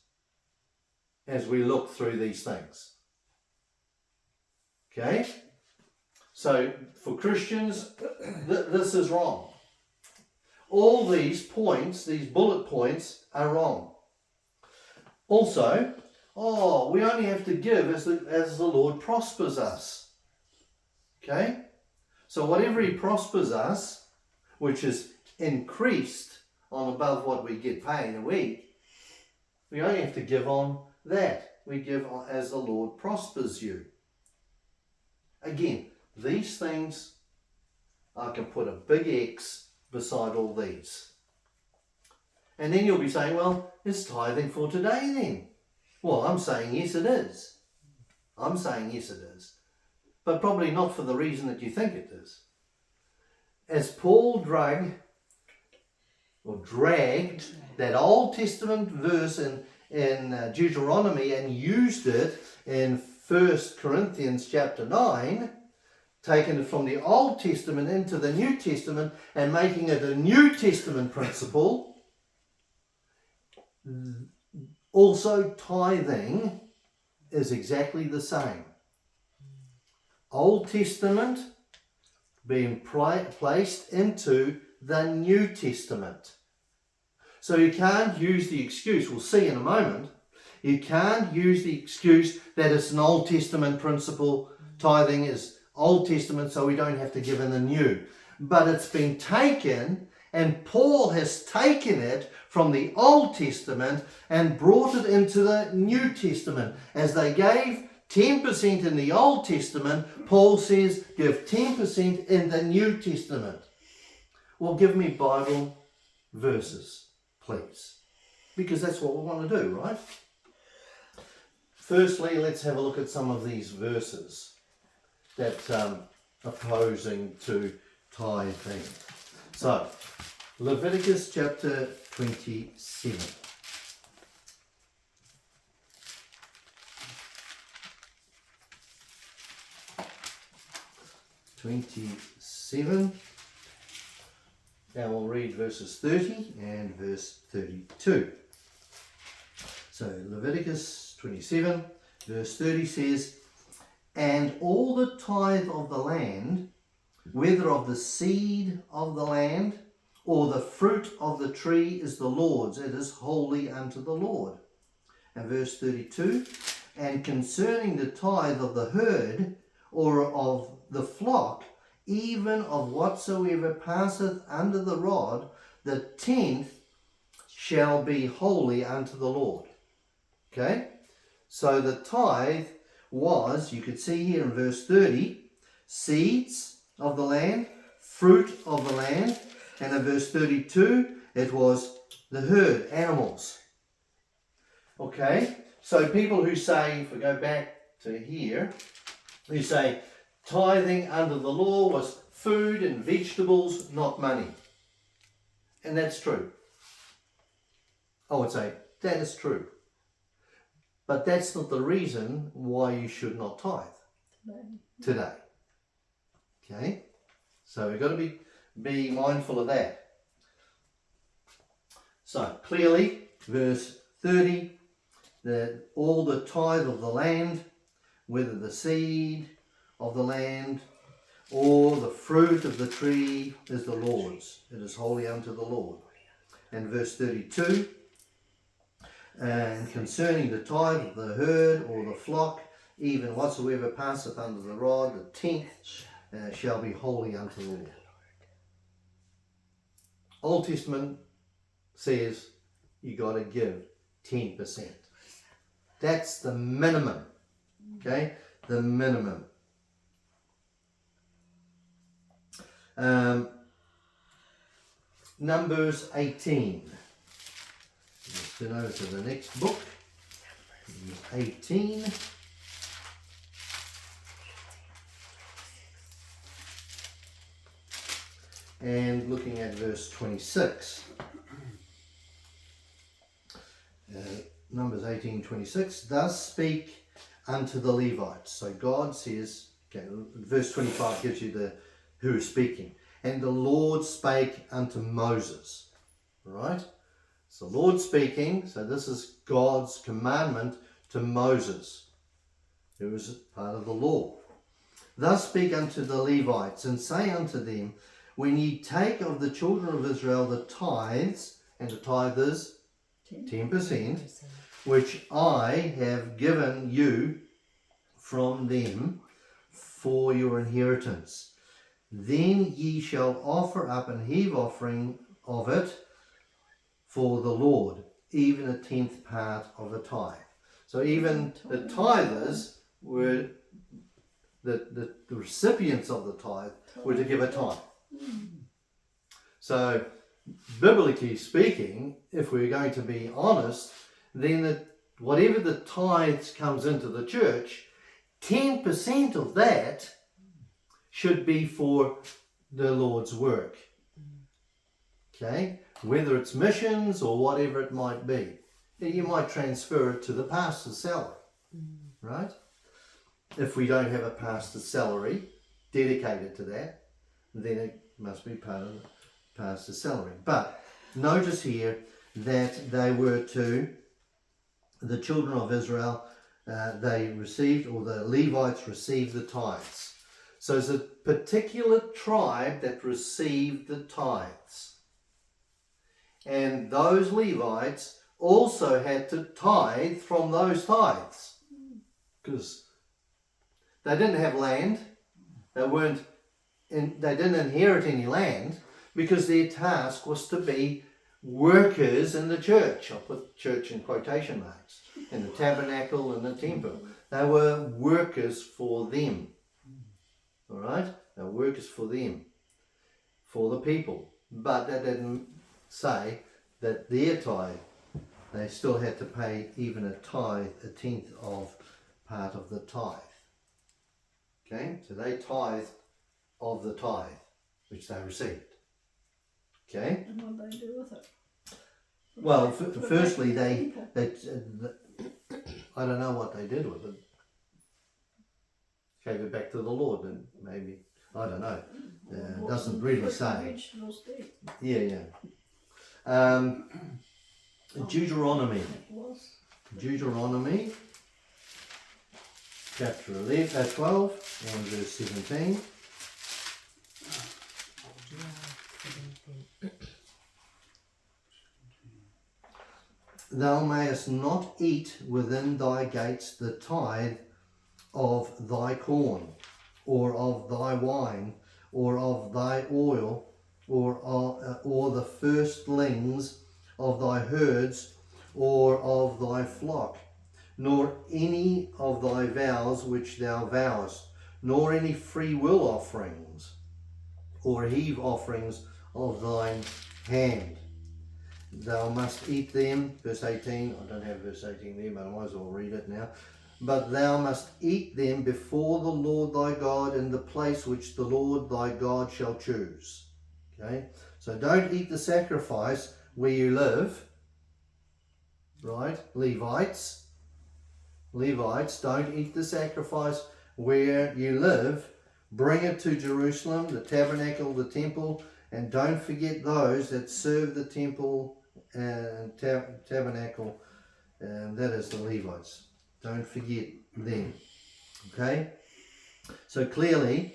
as we look through these things. Okay? So, for Christians, this is wrong. All these points, these bullet points, are wrong. Also, we only have to give as the Lord prospers us. Okay? So whatever He prospers us, which is increased on above what we get paid a week, we only have to give on that. We give as the Lord prospers you. Again, these things, I can put a big X beside all these. And then you'll be saying, well, is tithing for today then? Well, I'm saying yes it is. I'm saying yes it is. But probably not for the reason that you think it is. As Paul dragged that Old Testament verse in Deuteronomy and used it in 1 Corinthians chapter 9, taking it from the Old Testament into the New Testament and making it a New Testament principle, also tithing is exactly the same. Old Testament being placed into the New Testament. So you can't use the excuse, we'll see in a moment, you can't use the excuse that it's an Old Testament principle, tithing is Old Testament, so we don't have to give in the New. But it's been taken, and Paul has taken it from the Old Testament and brought it into the New Testament. As they gave 10% in the Old Testament, Paul says give 10% in the New Testament. Well, give me Bible verses, please, because that's what we want to do, right? Firstly, let's have a look at some of these verses that opposing to tithing. So, Leviticus chapter 27. Now we'll read verses 30 and verse 32. So Leviticus 27 verse 30 says, "And all the tithe of the land, whether of the seed of the land or the fruit of the tree, is the Lord's. It is holy unto the Lord." And verse 32, "And concerning the tithe of the herd or of the flock, even of whatsoever passeth under the rod, the 10th shall be holy unto the Lord." Okay? So the tithe was, you could see here in verse 30, seeds of the land, fruit of the land, and in verse 32, it was the herd, animals. Okay? So people who say, if we go back to here, who say tithing under the law was food and vegetables, not money. And that's true. I would say that is true. But that's not the reason why you should not tithe today. Okay? So we've got to be mindful of that. So clearly, verse 30, that all the tithe of the land, whether the seed of the land or the fruit of the tree, is the Lord's. It is holy unto the Lord. And verse 32, "And concerning the tithe of the herd or the flock, even whatsoever passeth under the rod, the 10th shall be holy unto the Lord." Old Testament says you got to give 10%. That's the minimum. Okay? The minimum. Numbers 18. Let's turn over to the next book. 18. And looking at verse 26. Numbers 18:26. "Thus speak unto the Levites." So God says, okay, verse 25 gives you who is speaking. "And the Lord spake unto Moses." Right? So the Lord speaking, so this is God's commandment to Moses, who was part of the law. "Thus speak unto the Levites, and say unto them, when ye take of the children of Israel the tithes," and the tithe is 10%, "which I have given you from them for your inheritance, then ye shall offer up an heave offering of it for the Lord, even a 10th part of a tithe." So even the tithers were, the recipients of the tithe were to give a tithe. So biblically speaking, if we're going to be honest, then whatever the tithes comes into the church, 10% of that should be for the Lord's work. Okay? Whether it's missions or whatever it might be. You might transfer it to the pastor's salary. Right? If we don't have a pastor's salary dedicated to that, then it must be part of the pastor's salary. But notice here that they were to, the children of Israel, they received, or the Levites received the tithes. So it's a particular tribe that received the tithes. And those Levites also had to tithe from those tithes. Because they didn't have land. They didn't inherit any land, because their task was to be workers in the church. I'll put church in quotation marks. In the tabernacle and the temple. They were workers for them. All right? They were workers for them. For the people. But that didn't say that their tithe, they still had to pay even a tithe, a tenth of part of the tithe. Okay? So they tithed of the tithe which they received. Okay? And what do they do with it? Well, Put it back firstly, to the they people. I don't know what they did with it. Gave it back to the Lord, and maybe, I don't know. What Doesn't some really fruit and say. vegetables do. Yeah. Deuteronomy. It was. Deuteronomy, chapter 12 and verse 17. Thou mayest not eat within thy gates the tithe of thy corn, or of thy wine, or of thy oil, or the firstlings of thy herds, or of thy flock, nor any of thy vows which thou vowest, nor any free will offerings, or heave offerings of thine hand. Thou must eat them, verse 18, I don't have verse 18 there, but I might as well read it now. But thou must eat them before the Lord thy God in the place which the Lord thy God shall choose. Okay, so don't eat the sacrifice where you live, right? Levites, don't eat the sacrifice where you live. Bring it to Jerusalem, the tabernacle, the temple, and don't forget those that serve the temple and tabernacle, and that is the Levites. Don't forget them. Okay? So clearly,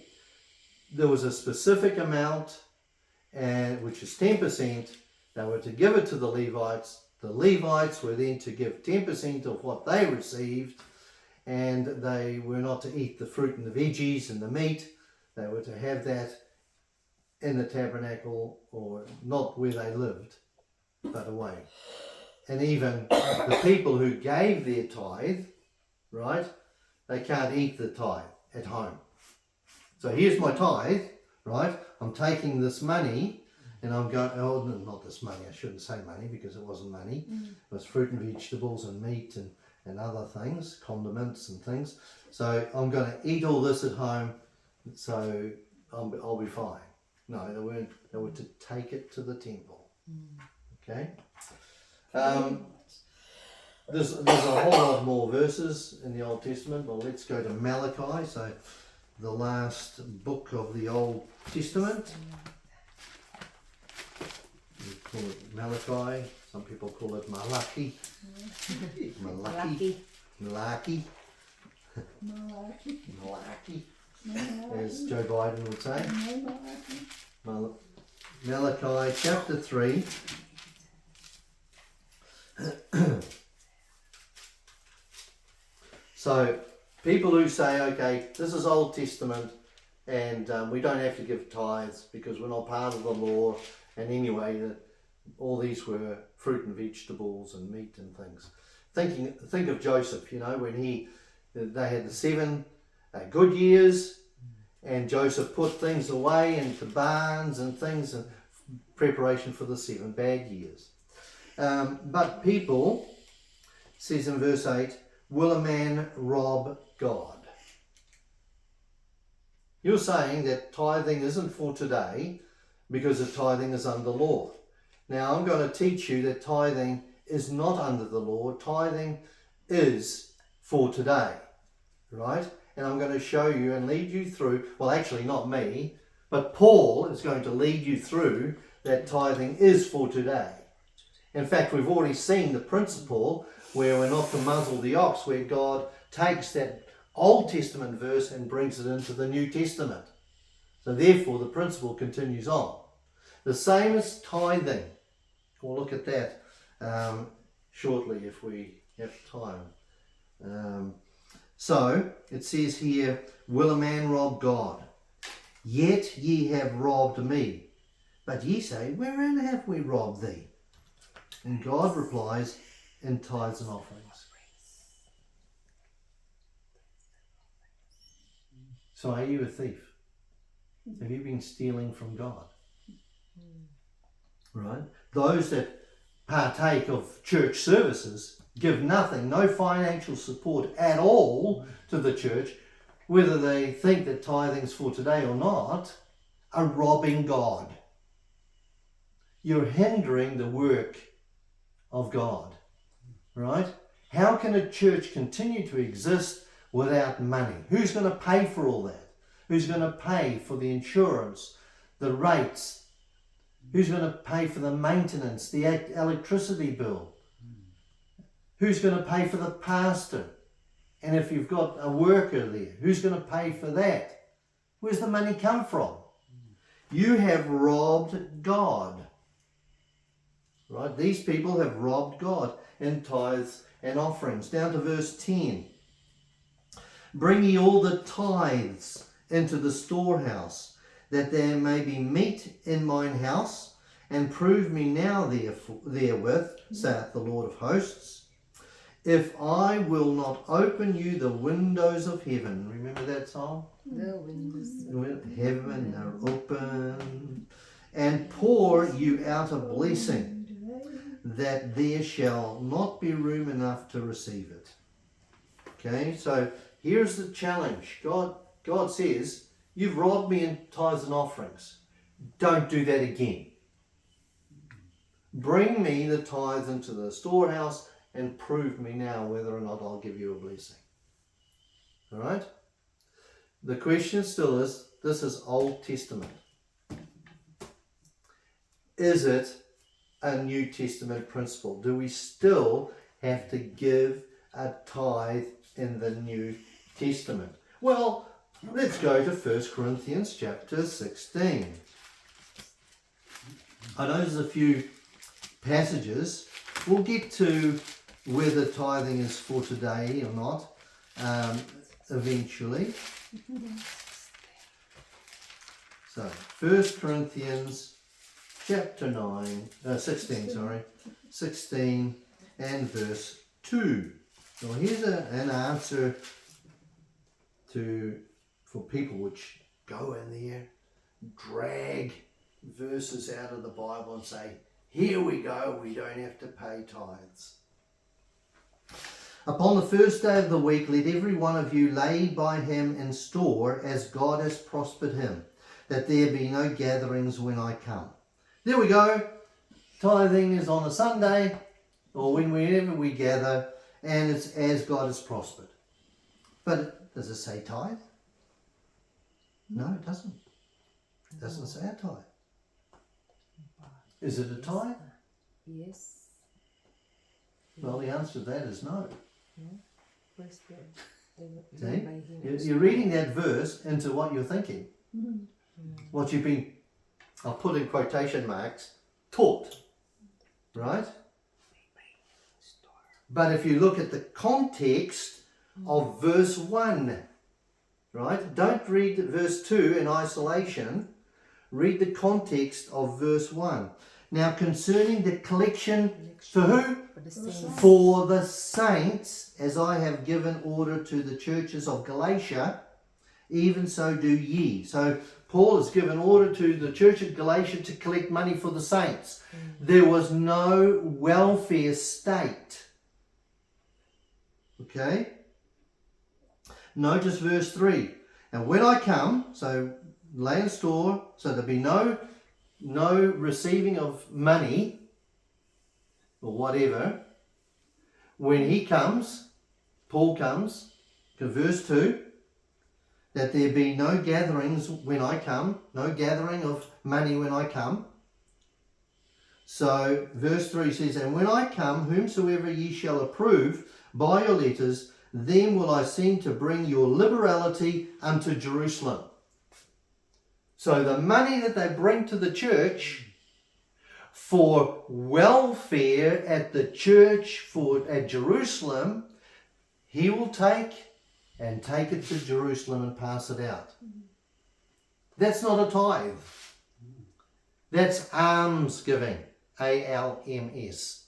there was a specific amount, and which is 10%. They were to give it to the Levites. The Levites were then to give 10% of what they received, and they were not to eat the fruit and the veggies and the meat. They were to have that in the tabernacle, or not where they lived, but away. And even the people who gave their tithe, right, they can't eat the tithe at home. So here's my tithe, right? I'm taking this money and I'm going, oh, not this money, I shouldn't say money because it wasn't money. It was fruit and vegetables and meat and other things, condiments and things. So I'm going to eat all this at home, so I'll be fine. No, they weren't. They were to take it to the temple. Okay? There's a whole lot more verses in the Old Testament. Well, let's go to Malachi, so the last book of the Old Testament. We call it Malachi. Some people call it Malachi. Malachi. As Joe Biden would say. Malachi chapter 3. So people who say, okay, this is Old Testament and we don't have to give tithes because we're not part of the law, and anyway all these were fruit and vegetables and meat and things. Think of Joseph, you know, when they had the 7 good years, and Joseph put things away into barns and things in preparation for the 7 bad years. But people, says in verse 8, will a man rob God? You're saying that tithing isn't for today because the tithing is under law. Now I'm going to teach you that tithing is not under the law. Tithing is for today, right? And I'm going to show you and lead you through, well actually not me, but Paul is going to lead you through that tithing is for today. In fact, we've already seen the principle where we're not to muzzle the ox, where God takes that Old Testament verse and brings it into the New Testament. So therefore the principle continues on. The same as tithing. We'll look at that shortly if we have time. So it says here, will a man rob God? Yet ye have robbed me. But ye say, wherein have we robbed thee? And God replies, in tithes and offerings. So are you a thief? Have you been stealing from God? Right? Those that partake of church services give nothing, no financial support at all to the church, whether they think that tithing's for today or not, are robbing God. You're hindering the work of God, right? How can a church continue to exist without money? Who's going to pay for all that? Who's going to pay for the insurance, the rates? Who's going to pay for the maintenance, the electricity bill? Who's going to pay for the pastor? And if you've got a worker there, who's going to pay for that? Where's the money come from? You have robbed God. Right? These people have robbed God in tithes and offerings. Down to verse 10. Bring ye all the tithes into the storehouse, that there may be meat in mine house, and prove me now therewith, saith the Lord of hosts, if I will not open you the windows of heaven. Remember that psalm? The windows of heaven are open, and pour you out a blessing, that there shall not be room enough to receive it. Okay, so here's the challenge. God says, you've robbed me in tithes and offerings. Don't do that again. Bring me the tithes into the storehouse and prove me now whether or not I'll give you a blessing. All right? The question still is, this is Old Testament. Is it a New Testament principle? Do we still have to give a tithe in the New Testament? Well, let's go to 1 Corinthians chapter 16. I know there's a few passages. We'll get to whether tithing is for today or not eventually. So 1 Corinthians chapter 16 and verse 2. So here's an answer for people which go in there, drag verses out of the Bible and say, here we go, we don't have to pay tithes. Upon the first day of the week, let every one of you lay by him in store as God has prospered him, that there be no gatherings when I come. There we go. Tithing is on a Sunday or whenever we gather, and it's as God has prospered. But does it say tithe? No, it doesn't. It doesn't say a tithe. Is it a tithe? Yes. Well, the answer to that is no. Where's the See? You're reading that verse into what you're thinking. What you've been, I'll put in quotation marks, taught. Right? But if you look at the context of verse 1, right? Don't read verse 2 in isolation. Read the context of verse 1. Now concerning the collection, for who? For the saints, as I have given order to the churches of Galatia, even so do ye. So Paul has given order to the church of Galatia to collect money for the saints. There was no welfare state. Okay? Notice verse 3. And when I come, so lay in store, so there'll be no receiving of money or whatever. When he comes, Paul comes, to verse 2, that there be no gatherings when I come, no gathering of money when I come. So verse 3 says, and when I come, whomsoever ye shall approve by your letters, then will I send to bring your liberality unto Jerusalem. So the money that they bring to the church for welfare at the church at Jerusalem, he will take it to Jerusalem and pass it out. That's not a tithe. That's alms giving. ALMS.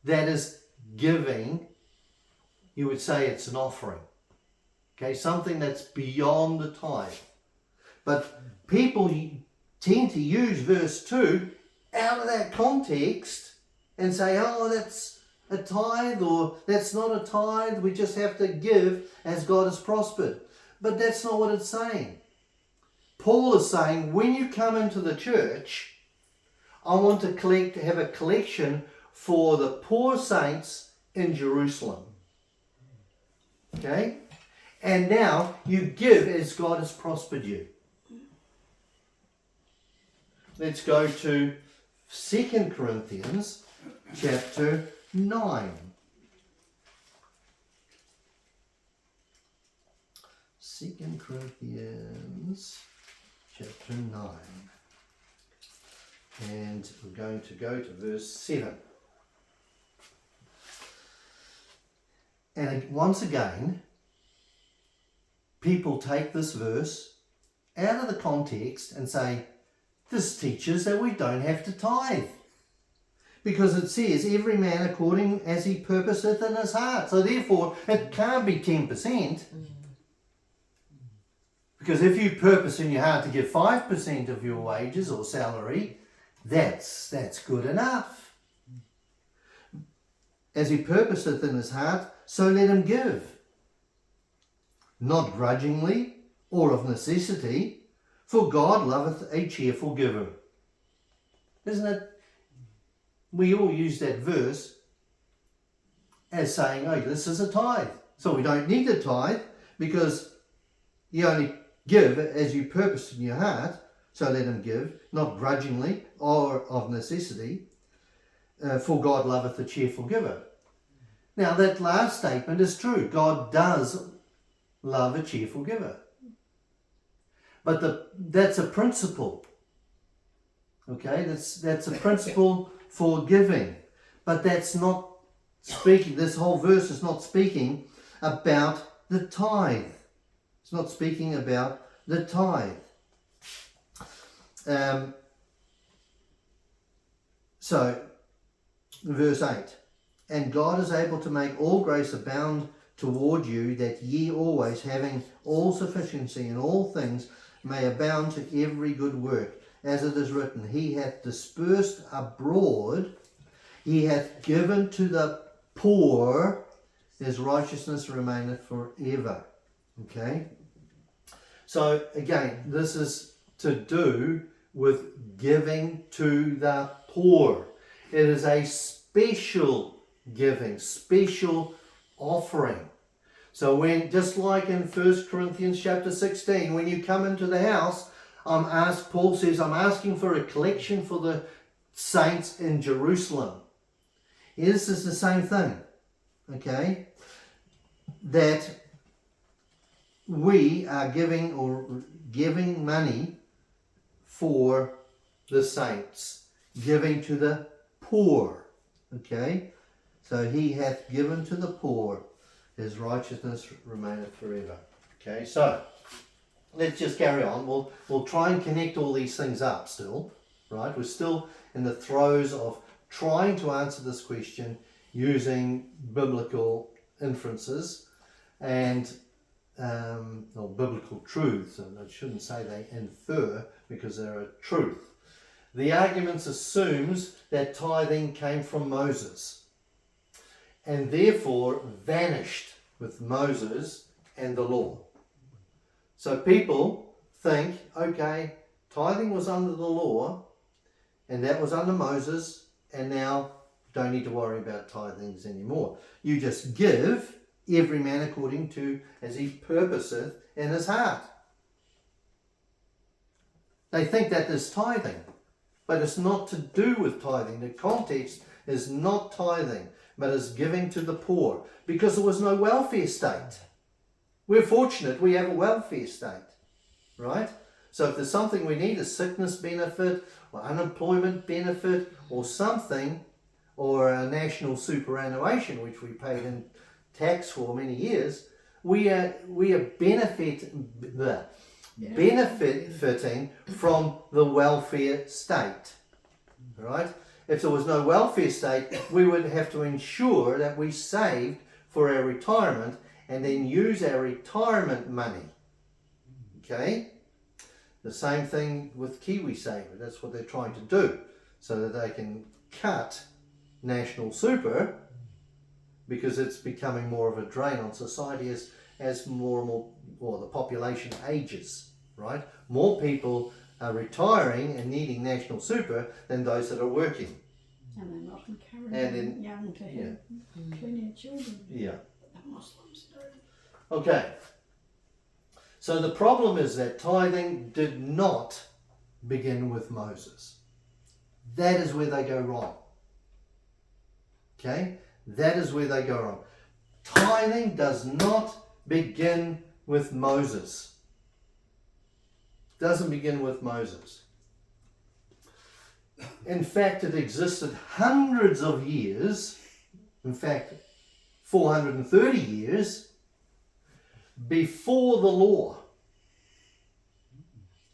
That is giving. You would say it's an offering. Okay, something that's beyond the tithe. But people tend to use verse 2 out of that context and say, oh, that's a tithe, or that's not a tithe, we just have to give as God has prospered. But that's not what it's saying. Paul is saying, when you come into the church, I want to have a collection for the poor saints in Jerusalem. Okay? And now you give as God has prospered you. Let's go to 2 Corinthians chapter 9. 2 Corinthians chapter 9. And we're going to go to verse 7. And once again, people take this verse out of the context and say, this teaches that we don't have to tithe. Because it says, every man according as he purposeth in his heart. So therefore, it can't be 10%. Because if you purpose in your heart to give 5% of your wages or salary, that's good enough. As he purposeth in his heart, so let him give. Not grudgingly or of necessity, for God loveth a cheerful giver. Isn't it? We all use that verse as saying, oh, this is a tithe. So we don't need a tithe because you only give as you purpose in your heart. So let him give, not grudgingly or of necessity, for God loveth a cheerful giver. Now that last statement is true. God does love a cheerful giver. But that's a principle. Okay, that's a principle for giving. But that's not speaking, this whole verse is not speaking about the tithe. It's not speaking about the tithe. So, verse 8. And God is able to make all grace abound toward you, that ye always, having all sufficiency in all things, may abound to every good work. As it is written, he hath dispersed abroad, he hath given to the poor, his righteousness remaineth forever. Okay? So again, this is to do with giving to the poor. It is a special giving, special offering. So when, just like in 1 Corinthians chapter 16, when you come into the house, Paul says, I'm asking for a collection for the saints in Jerusalem. This is the same thing, okay? That we are giving money for the saints, giving to the poor, okay? So he hath given to the poor, his righteousness remaineth forever. Okay, so let's just carry on. We'll try and connect all these things up still, right? We're still in the throes of trying to answer this question using biblical inferences and or biblical truths. And I shouldn't say they infer because they're a truth. The argument assumes that tithing came from Moses and therefore vanished with Moses and the law. So people think, okay, tithing was under the law and that was under Moses, and now don't need to worry about tithings anymore. You just give every man according to as he purposeth in his heart. They think that is tithing, but it's not to do with tithing. The context is not tithing. but as giving to the poor, because there was no welfare state. We're fortunate we have a welfare state, right? So if there's something we need, a sickness benefit or unemployment benefit or something, or a national superannuation, which we paid in tax for many years, we are benefiting from the welfare state, right? If there was no welfare state, we would have to ensure that we saved for our retirement and then use our retirement money. Okay? The same thing with KiwiSaver. That's what they're trying to do, so that they can cut national super, because it's becoming more of a drain on society as more and more, or the population ages, right? More people are retiring and needing national super than those that are working. And they're not encouraging young to have plenty of children. Yeah. The Muslims do. Okay. So the problem is that tithing did not begin with Moses. That is where they go wrong. Okay? That is where they go wrong. Tithing does not begin with Moses. It doesn't begin with Moses. In fact, it existed hundreds of years, in fact, 430 years before the law.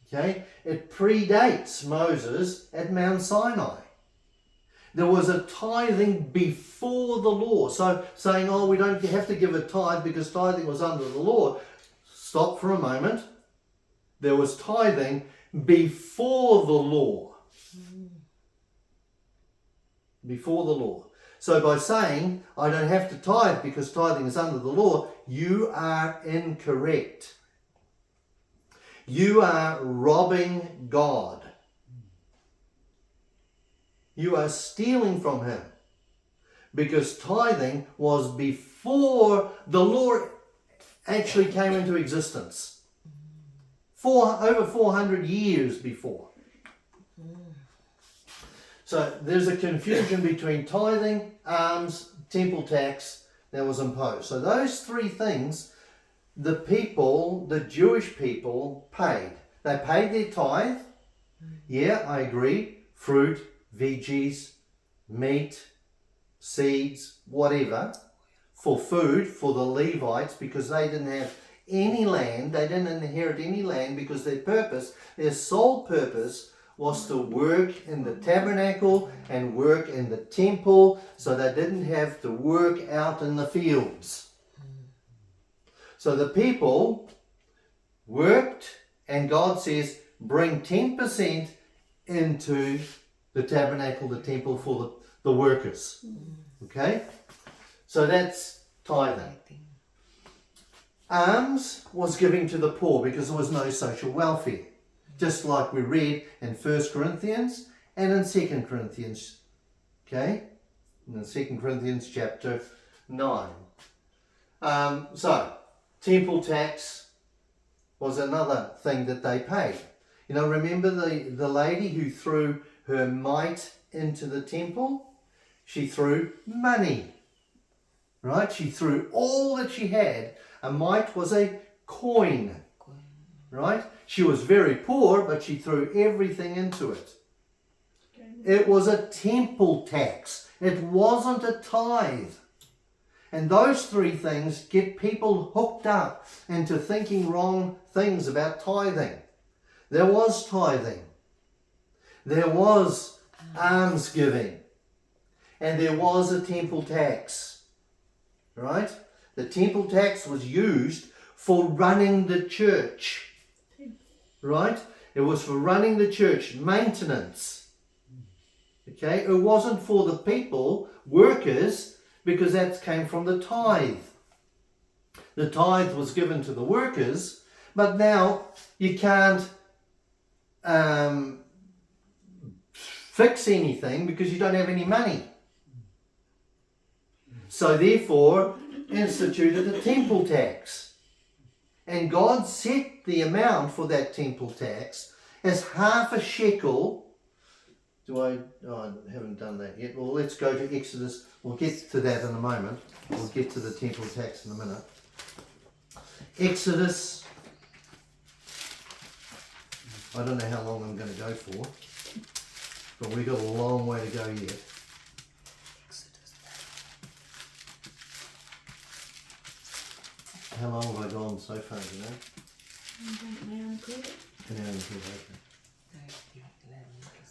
Okay? It predates Moses at Mount Sinai. There was a tithing before the law. So saying, oh, we don't have to give a tithe because tithing was under the law. Stop for a moment. There was tithing before the law. Before the law. So by saying, I don't have to tithe because tithing is under the law, you are incorrect. You are robbing God. You are stealing from him, because tithing was before the law actually came into existence. Over 400 years before. So there's a confusion between tithing, alms, temple tax that was imposed. So those three things, the people, the Jewish people paid. They paid their tithe. Yeah, I agree. Fruit, veggies, meat, seeds, whatever, for food for the Levites, because they didn't have any land. They didn't inherit any land, because their sole purpose was to work in the tabernacle and work in the temple, so they didn't have to work out in the fields. So the people worked, and God says, bring 10% into the tabernacle, the temple, for the workers. Okay? So that's tithing. Alms was giving to the poor, because there was no social welfare. Just like we read in 1 Corinthians and in 2 Corinthians. Okay? In 2 Corinthians chapter 9. So, temple tax was another thing that they paid. You know, remember the lady who threw her mite into the temple? She threw money. Right? She threw all that she had. A mite was a coin. Right? She was very poor, but she threw everything into it. It was a temple tax. It wasn't a tithe. And those three things get people hooked up into thinking wrong things about tithing. There was tithing. There was alms giving. And there was a temple tax. Right? The temple tax was used for running the church. Right? It was for running the church, maintenance. Okay? It wasn't for the people, workers, because that came from the tithe. The tithe was given to the workers, but now you can't fix anything because you don't have any money. So therefore, instituted a temple tax. And God set the amount for that temple tax as half a shekel I haven't done that yet. Well, let's go to Exodus. We'll get to that in a moment. We'll get to the temple tax in a minute. Exodus. I don't know how long I'm going to go for, but we've got a long way to go yet. How long have I gone so far, do you know? An hour and a quarter. An hour and 2,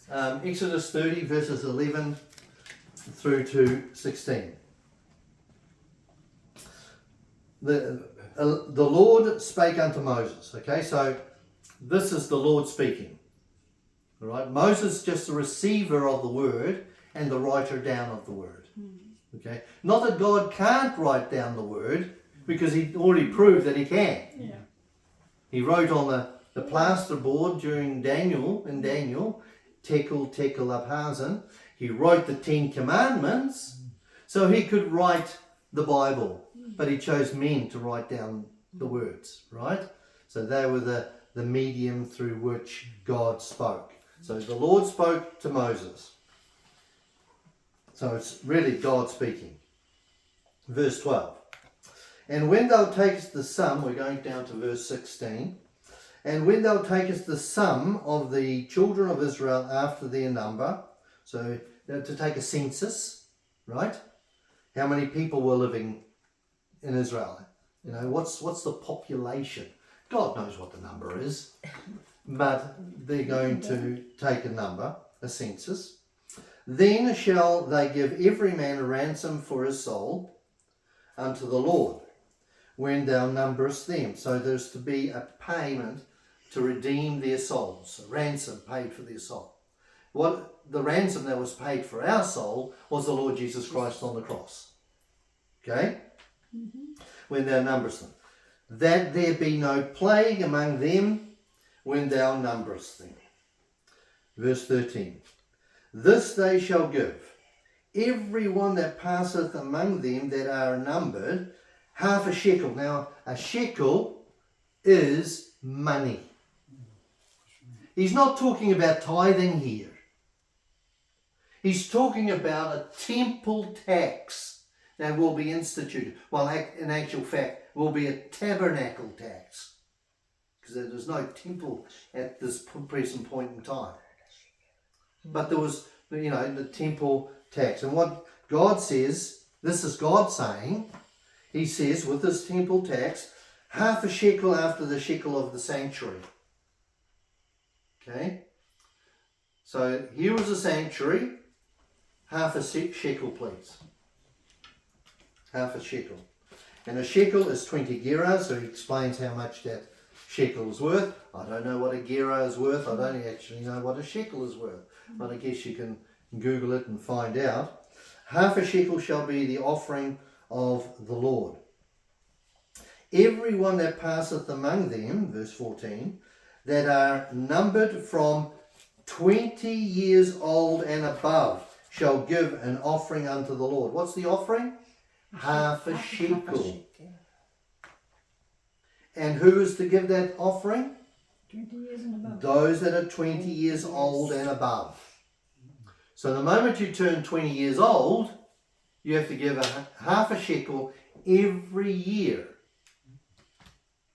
okay. Exodus 30 verses 11 through to 16. The Lord spake unto Moses. Okay, so this is the Lord speaking. All right, Moses just the receiver of the word and the writer down of the word. Okay, not that God can't write down the word, because he already proved that he can. Yeah. He wrote on the plasterboard in Daniel, tekel upharsin. He wrote the 10 Commandments, so he could write the Bible, but he chose men to write down the words, right? So they were the medium through which God spoke. So the Lord spoke to Moses. So it's really God speaking. Verse 12. And when thou takest the sum, we're going down to verse 16. And when thou takest the sum of the children of Israel after their number, so to take a census, right? How many people were living in Israel? You know, what's the population? God knows what the number is, but they're going to take a number, a census. Then shall they give every man a ransom for his soul unto the Lord, when thou numberest them. So there's to be a payment to redeem their souls, a ransom paid for their soul. What the ransom that was paid for our soul was the Lord Jesus Christ on the cross. Okay? When thou numberest them. That there be no plague among them when thou numberest them. Verse 13. This they shall give, every one that passeth among them that are numbered, half a shekel. Now, a shekel is money. He's not talking about tithing here. He's talking about a temple tax that will be instituted. Well, in actual fact, will be a tabernacle tax, because there's no temple at this present point in time. But there was, the temple tax. And what God says, this is God saying, he says, with this temple tax, half a shekel after the shekel of the sanctuary. Okay? So here was a sanctuary, half a shekel, please. Half a shekel. And a shekel is 20 gerahs, so he explains how much that shekel is worth. I don't know what a gerah is worth. I don't actually know what a shekel is worth. But I guess you can Google it and find out. Half a shekel shall be the offering of the Lord. Every one that passeth among them, verse 14, that are numbered from 20 years old and above, shall give an offering unto the Lord. What's the offering? Half a shekel. And who is to give that offering? 20 years and above. Those that are 20 years old and above. So the moment you turn 20 years old, you have to give half a shekel every year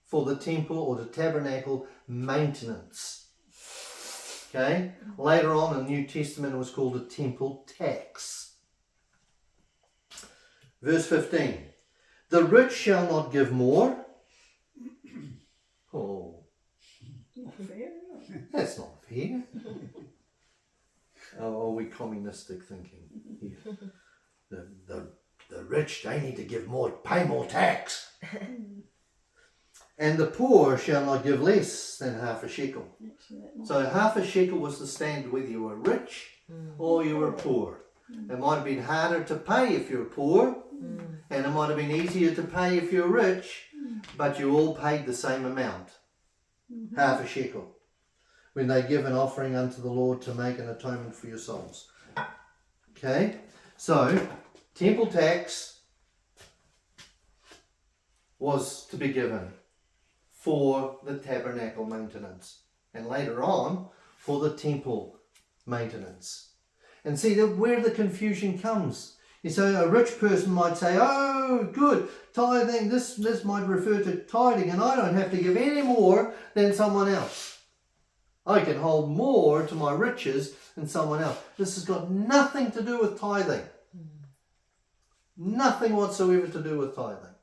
for the temple or the tabernacle maintenance. Okay? Later on in the New Testament it was called a temple tax. Verse 15. The rich shall not give more. Oh, Not fair. that's not fair. Oh, are we communistic thinking here? The rich, they need to give more, pay more tax. And the poor shall not give less than half a shekel. So half a shekel was the standard whether you were rich or you were poor. It might have been harder to pay if you're poor, and it might have been easier to pay if you're rich, but you all paid the same amount, half a shekel, when they give an offering unto the Lord to make an atonement for your souls. Okay, so temple tax was to be given for the tabernacle maintenance, and later on for the temple maintenance. And see that where the confusion comes. So a rich person might say, oh, good, tithing, this might refer to tithing, and I don't have to give any more than someone else. I can hold more to my riches than someone else. This has got nothing to do with tithing. Nothing whatsoever to do with tithing.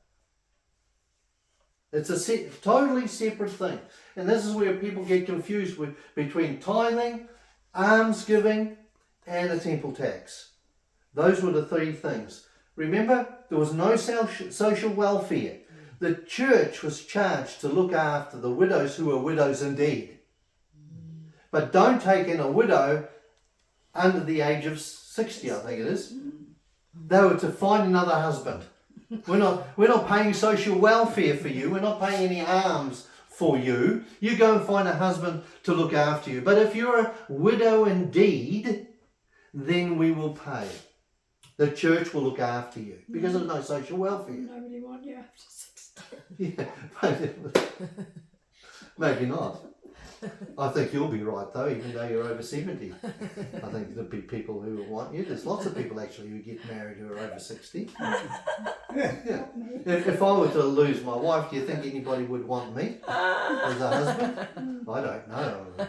It's a totally separate thing. And this is where people get confused between tithing, alms giving, and a temple tax. Those were the three things. Remember, there was no social welfare. The church was charged to look after the widows who were widows indeed. But don't take in a widow under the age of 60, I think it is. They were to find another husband. We're not paying social welfare for you. We're not paying any alms for you. You go and find a husband to look after you. But if you're a widow indeed, then we will pay. The church will look after you because there's no social welfare. Nobody want you after 60. Yeah, maybe not. I think you'll be right though, even though you're over 70. I think there'll be people who will want you. There's lots of people actually who get married who are over 60. Yeah. If I were to lose my wife, do you think anybody would want me as a husband? I don't know.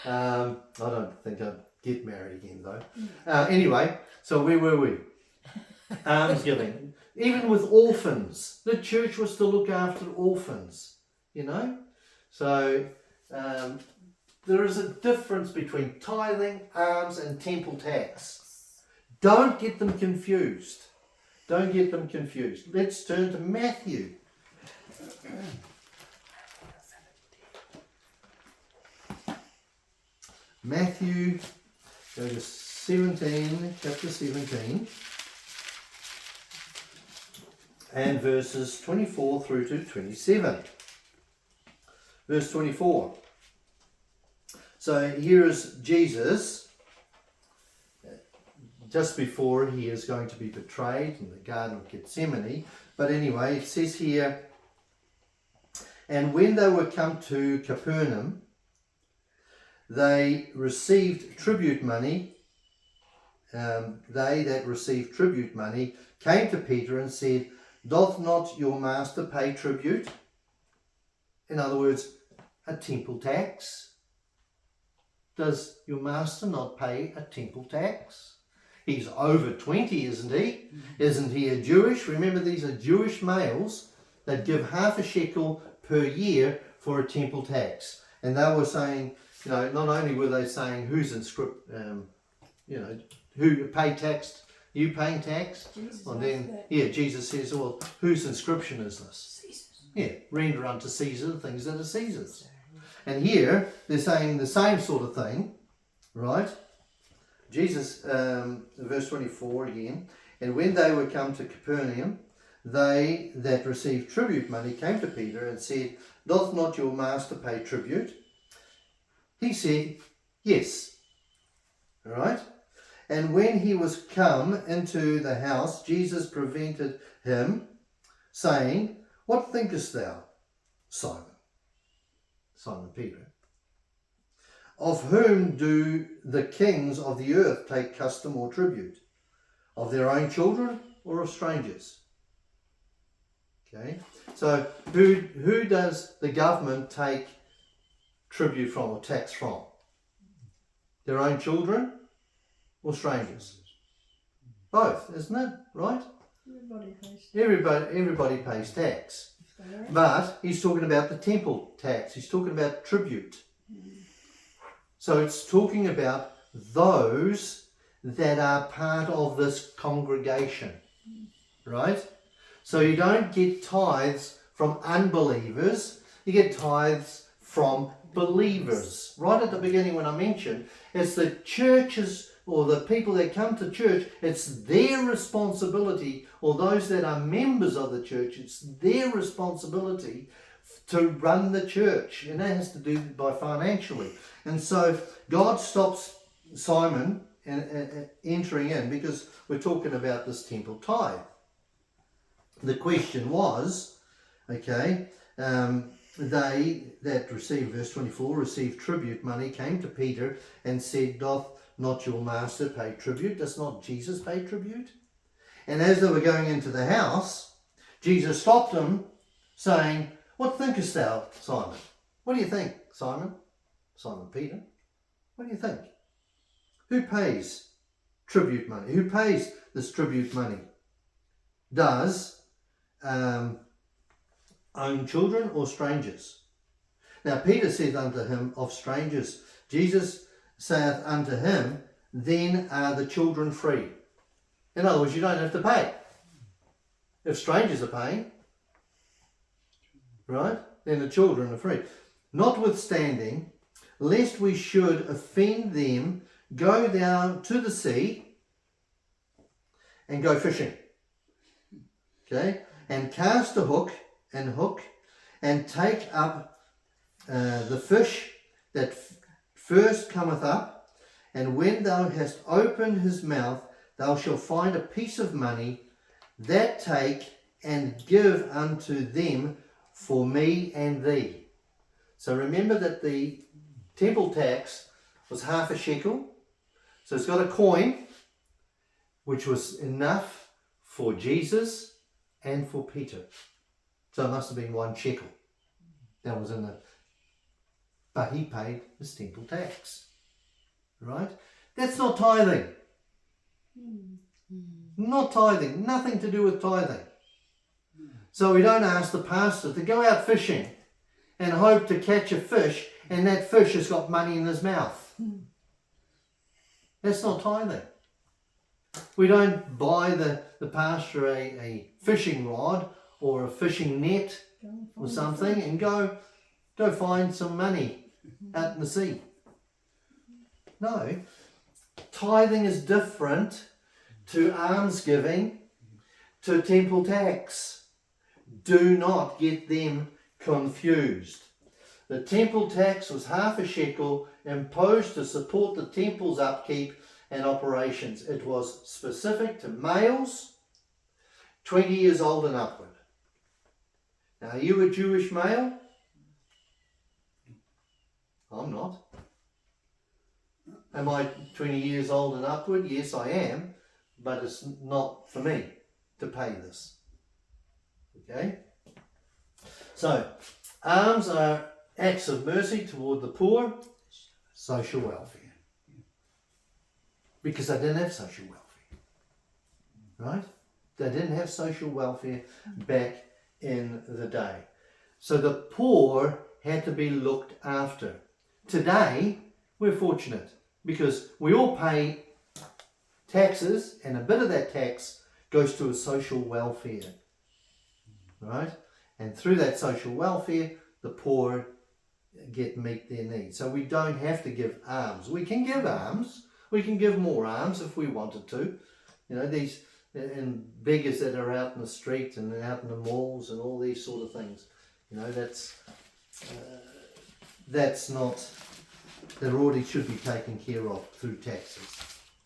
I don't think I'd get married again though. Anyway, so where were we? Almsgiving. Even with orphans, the church was to look after orphans, you know. So there is a difference between tithing, alms, and temple tax. Don't get them confused. Don't get them confused. Let's turn to Matthew. Matthew, go to 17, chapter 17, and verses 24 through to 27. Verse 24. So here is Jesus, just before he is going to be betrayed in the Garden of Gethsemane. But anyway, it says here, and when they were come to Capernaum, they received tribute money. They that received tribute money came to Peter and said, doth not your master pay tribute? In other words, a temple tax. Does your master not pay a temple tax? He's over 20, isn't he? Isn't he a Jewish? Remember, these are Jewish males that give half a shekel per year for a temple tax. And they were saying, you know, not only were they saying who's who pay tax, you paying tax? And then, Jesus says, well, whose inscription is this? Caesar's. Yeah, render unto Caesar the things that are Caesar's. And here, they're saying the same sort of thing, right? Jesus, verse 24 again, and when they were come to Capernaum, they that received tribute money came to Peter and said, doth not your master pay tribute? He said, yes. All right? And when he was come into the house, Jesus prevented him, saying, what thinkest thou, Simon Peter? Of whom do the kings of the earth take custom or tribute? Of their own children or of strangers? Okay, so who does the government take tribute from or tax from? Their own children or strangers? Both, isn't it? Right? Everybody pays tax. But he's talking about the temple tax. He's talking about tribute. So it's talking about those that are part of this congregation. Right? So you don't get tithes from unbelievers. You get tithes from believers. Right at the beginning when I mentioned, it's the churches or the people that come to church, it's their responsibility, or those that are members of the church, it's their responsibility to run the church. And that has to do by financially. And so God stops Simon entering in because we're talking about this temple tithe. The question was, okay, they that received, verse 24, received tribute money, came to Peter and said, doth not your master pay tribute? Does not Jesus pay tribute? And as they were going into the house, Jesus stopped them, saying, what thinkest thou, Simon? What do you think, Simon? Simon Peter. What do you think? Who pays tribute money? Who pays this tribute money? Does own children or strangers? Now Peter saith unto him, of strangers. Jesus saith unto him, then are the children free. In other words, you don't have to pay. If strangers are paying, right, then the children are free. Notwithstanding, lest we should offend them, go down to the sea and go fishing. Okay? And cast a hook and take up the fish that first cometh up, and when thou hast opened his mouth, thou shalt find a piece of money. That take and give unto them for me and thee. So remember that the temple tax was half a shekel. So it's got a coin which was enough for Jesus and for Peter. So it must have been 1 shekel. That was in the... But he paid his temple tax. Right? That's not tithing. Not tithing. Nothing to do with tithing. So we don't ask the pastor to go out fishing and hope to catch a fish, and that fish has got money in his mouth. That's not tithing. We don't buy the pastor a fishing rod or a fishing net or something and go find some money out in the sea. No. Tithing is different to alms giving, to temple tax. Do not get them confused. The temple tax was half a shekel imposed to support the temple's upkeep and operations. It was specific to males 20 years old and upward. Now, are you a Jewish male? I'm not. Am I 20 years old and upward? Yes, I am. But it's not for me to pay this. Okay? So, alms are acts of mercy toward the poor, social welfare. Because they didn't have social welfare. Right? They didn't have social welfare back in the day. So the poor had to be looked after. Today, we're fortunate because we all pay taxes, and a bit of that tax goes to a social welfare. Right? And through that social welfare, the poor meet their needs. So we don't have to give alms. We can give alms. We can give more alms if we wanted to. You know, these and beggars that are out in the street and out in the malls and all these sort of things. You know, that's not, that already should be taken care of through taxes.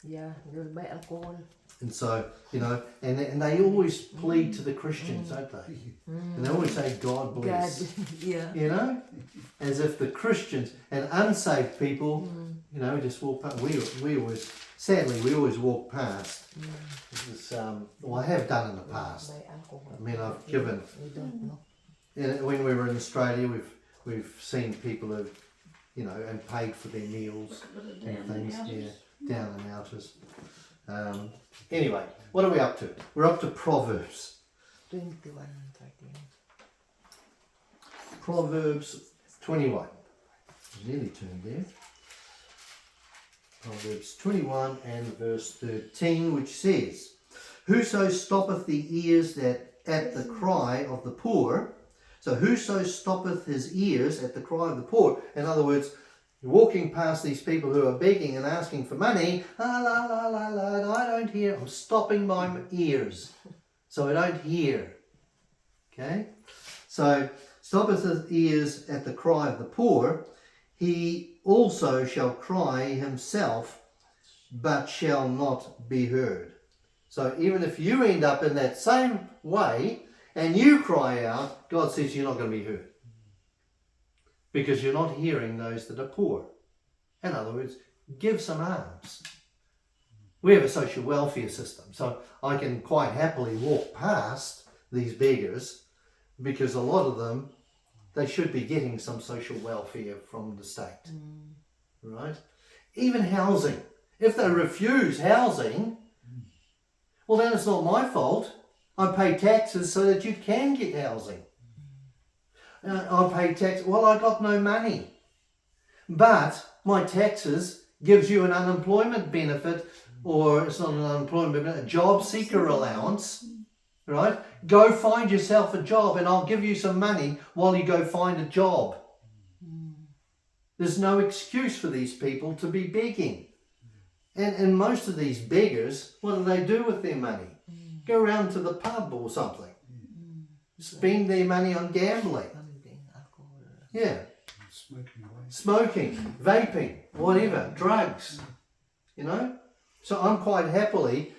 Yeah, you'll buy alcohol. And so, you know, and they always plead to the Christians, don't they? And they always say, God bless. God, yeah. You know? As if the Christians and unsaved people, you know, just walk past. We always, sadly, we always walk past. This, well, I have done in the past. I mean, I've given. We don't know. When we were in Australia, we've seen people who, you know, and paid for their meals and things. Yeah, down and outers. Anyway, what are we up to? We're up to Proverbs. 21, 13. Proverbs 21. Nearly turned there. Proverbs 21 and verse 13, which says, Whoso stoppeth the ears at the cry of the poor. So whoso stoppeth his ears at the cry of the poor. In other words, walking past these people who are begging and asking for money, la la la la la, and I don't hear. I'm stopping my ears so I don't hear. Okay? So, stoppeth his ears at the cry of the poor, he also shall cry himself, but shall not be heard. So even if you end up in that same way and you cry out, God says you're not going to be heard. Because you're not hearing those that are poor. In other words, give some alms. We have a social welfare system, so I can quite happily walk past these beggars because a lot of them, they should be getting some social welfare from the state, right? Even housing. If they refuse housing, well then it's not my fault. I pay taxes so that you can get housing. I pay tax. Well, I got no money. But my taxes gives you an unemployment benefit, or it's not an unemployment benefit, a job seeker allowance, right? Go find yourself a job and I'll give you some money while you go find a job. There's no excuse for these people to be begging. And most of these beggars, what do they do with their money? Go around to the pub or something. Spend their money on gambling. Yeah. Smoking, vaping, whatever, drugs. You know? So I'm quite happily,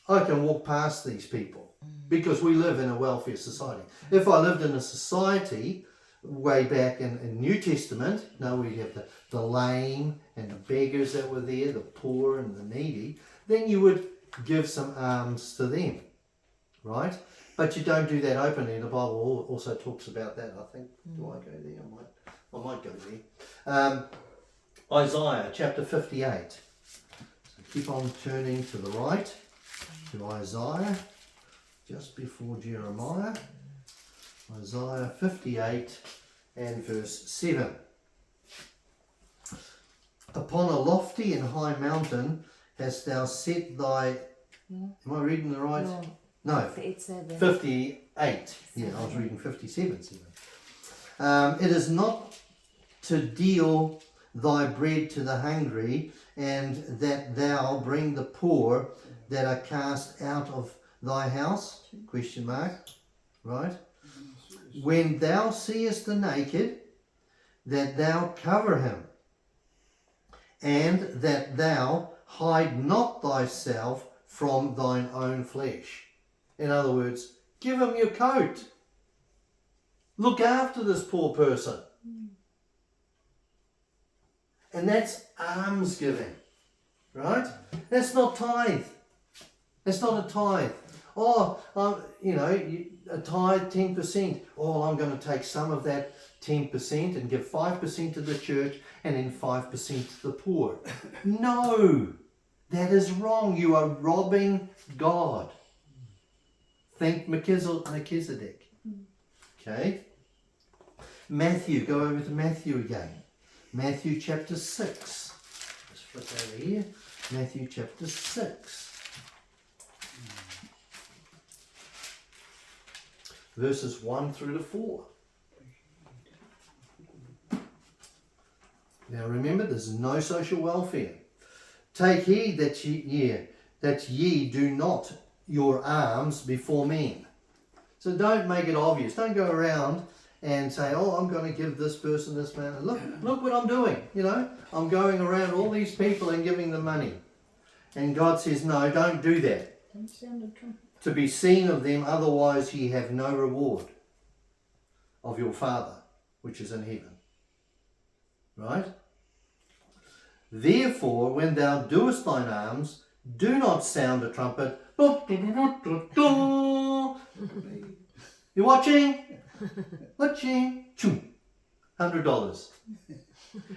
I can walk past these people because we live in a welfare society. If I lived in a society way back in New Testament, no, we have the lame and the beggars that were there, the poor and the needy, then you would give some alms to them, right? But you don't do that openly. The Bible also talks about that, I think. Do I go there? I might go there. Isaiah chapter 58. So keep on turning to the right to Isaiah, just before Jeremiah. Isaiah 58 and verse 7. Upon a lofty and high mountain hast thou set thy... Am I reading the right? No. 58. Yeah, I was reading 57. It is not to deal thy bread to the hungry, and that thou bring the poor that are cast out of thy house? Question mark. Right? When thou seest the naked, that thou cover him, and that thou hide not thyself from thine own flesh. In other words, give him your coat. Look after this poor person. And that's alms giving, right? That's not tithe. That's not a tithe. Oh, a tithe 10%. Oh, I'm going to take some of that 10% and give 5% to the church and then 5% to the poor. No, that is wrong. You are robbing God. Think Melchizedek. Okay. Matthew, go over to Matthew again. Matthew chapter 6. Let's flip over here. Matthew chapter 6. Verses 1 through to 4. Now remember, there's no social welfare. Take heed that ye do not your alms before men. So don't make it obvious. Don't go around and say, oh, I'm going to give this person this man. Look what I'm doing. I'm going around all these people and giving them money. And God says, no, don't do that. Don't sound a trumpet. To be seen of them, otherwise ye have no reward of your Father, which is in heaven. Right? Therefore, when thou doest thine alms, do not sound a trumpet. You watching? Watching. $100.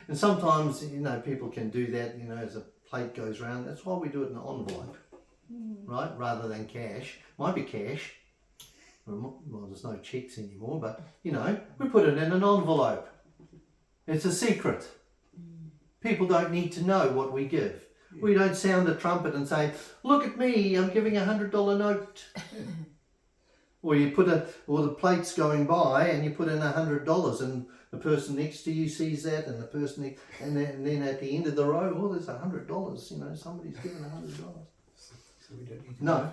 And sometimes, people can do that, as a plate goes round. That's why we do it in an envelope. Right, rather than cash. Might be cash. Well, there's no checks anymore, but we put it in an envelope. It's a secret. People don't need to know what we give. We don't sound a trumpet and say, "Look at me, I'm giving a $100 note." Or you or the plate's going by and you put in $100, and the person next to you sees that, and the person and then at the end of the row, oh, there's $100. Somebody's given $100. No,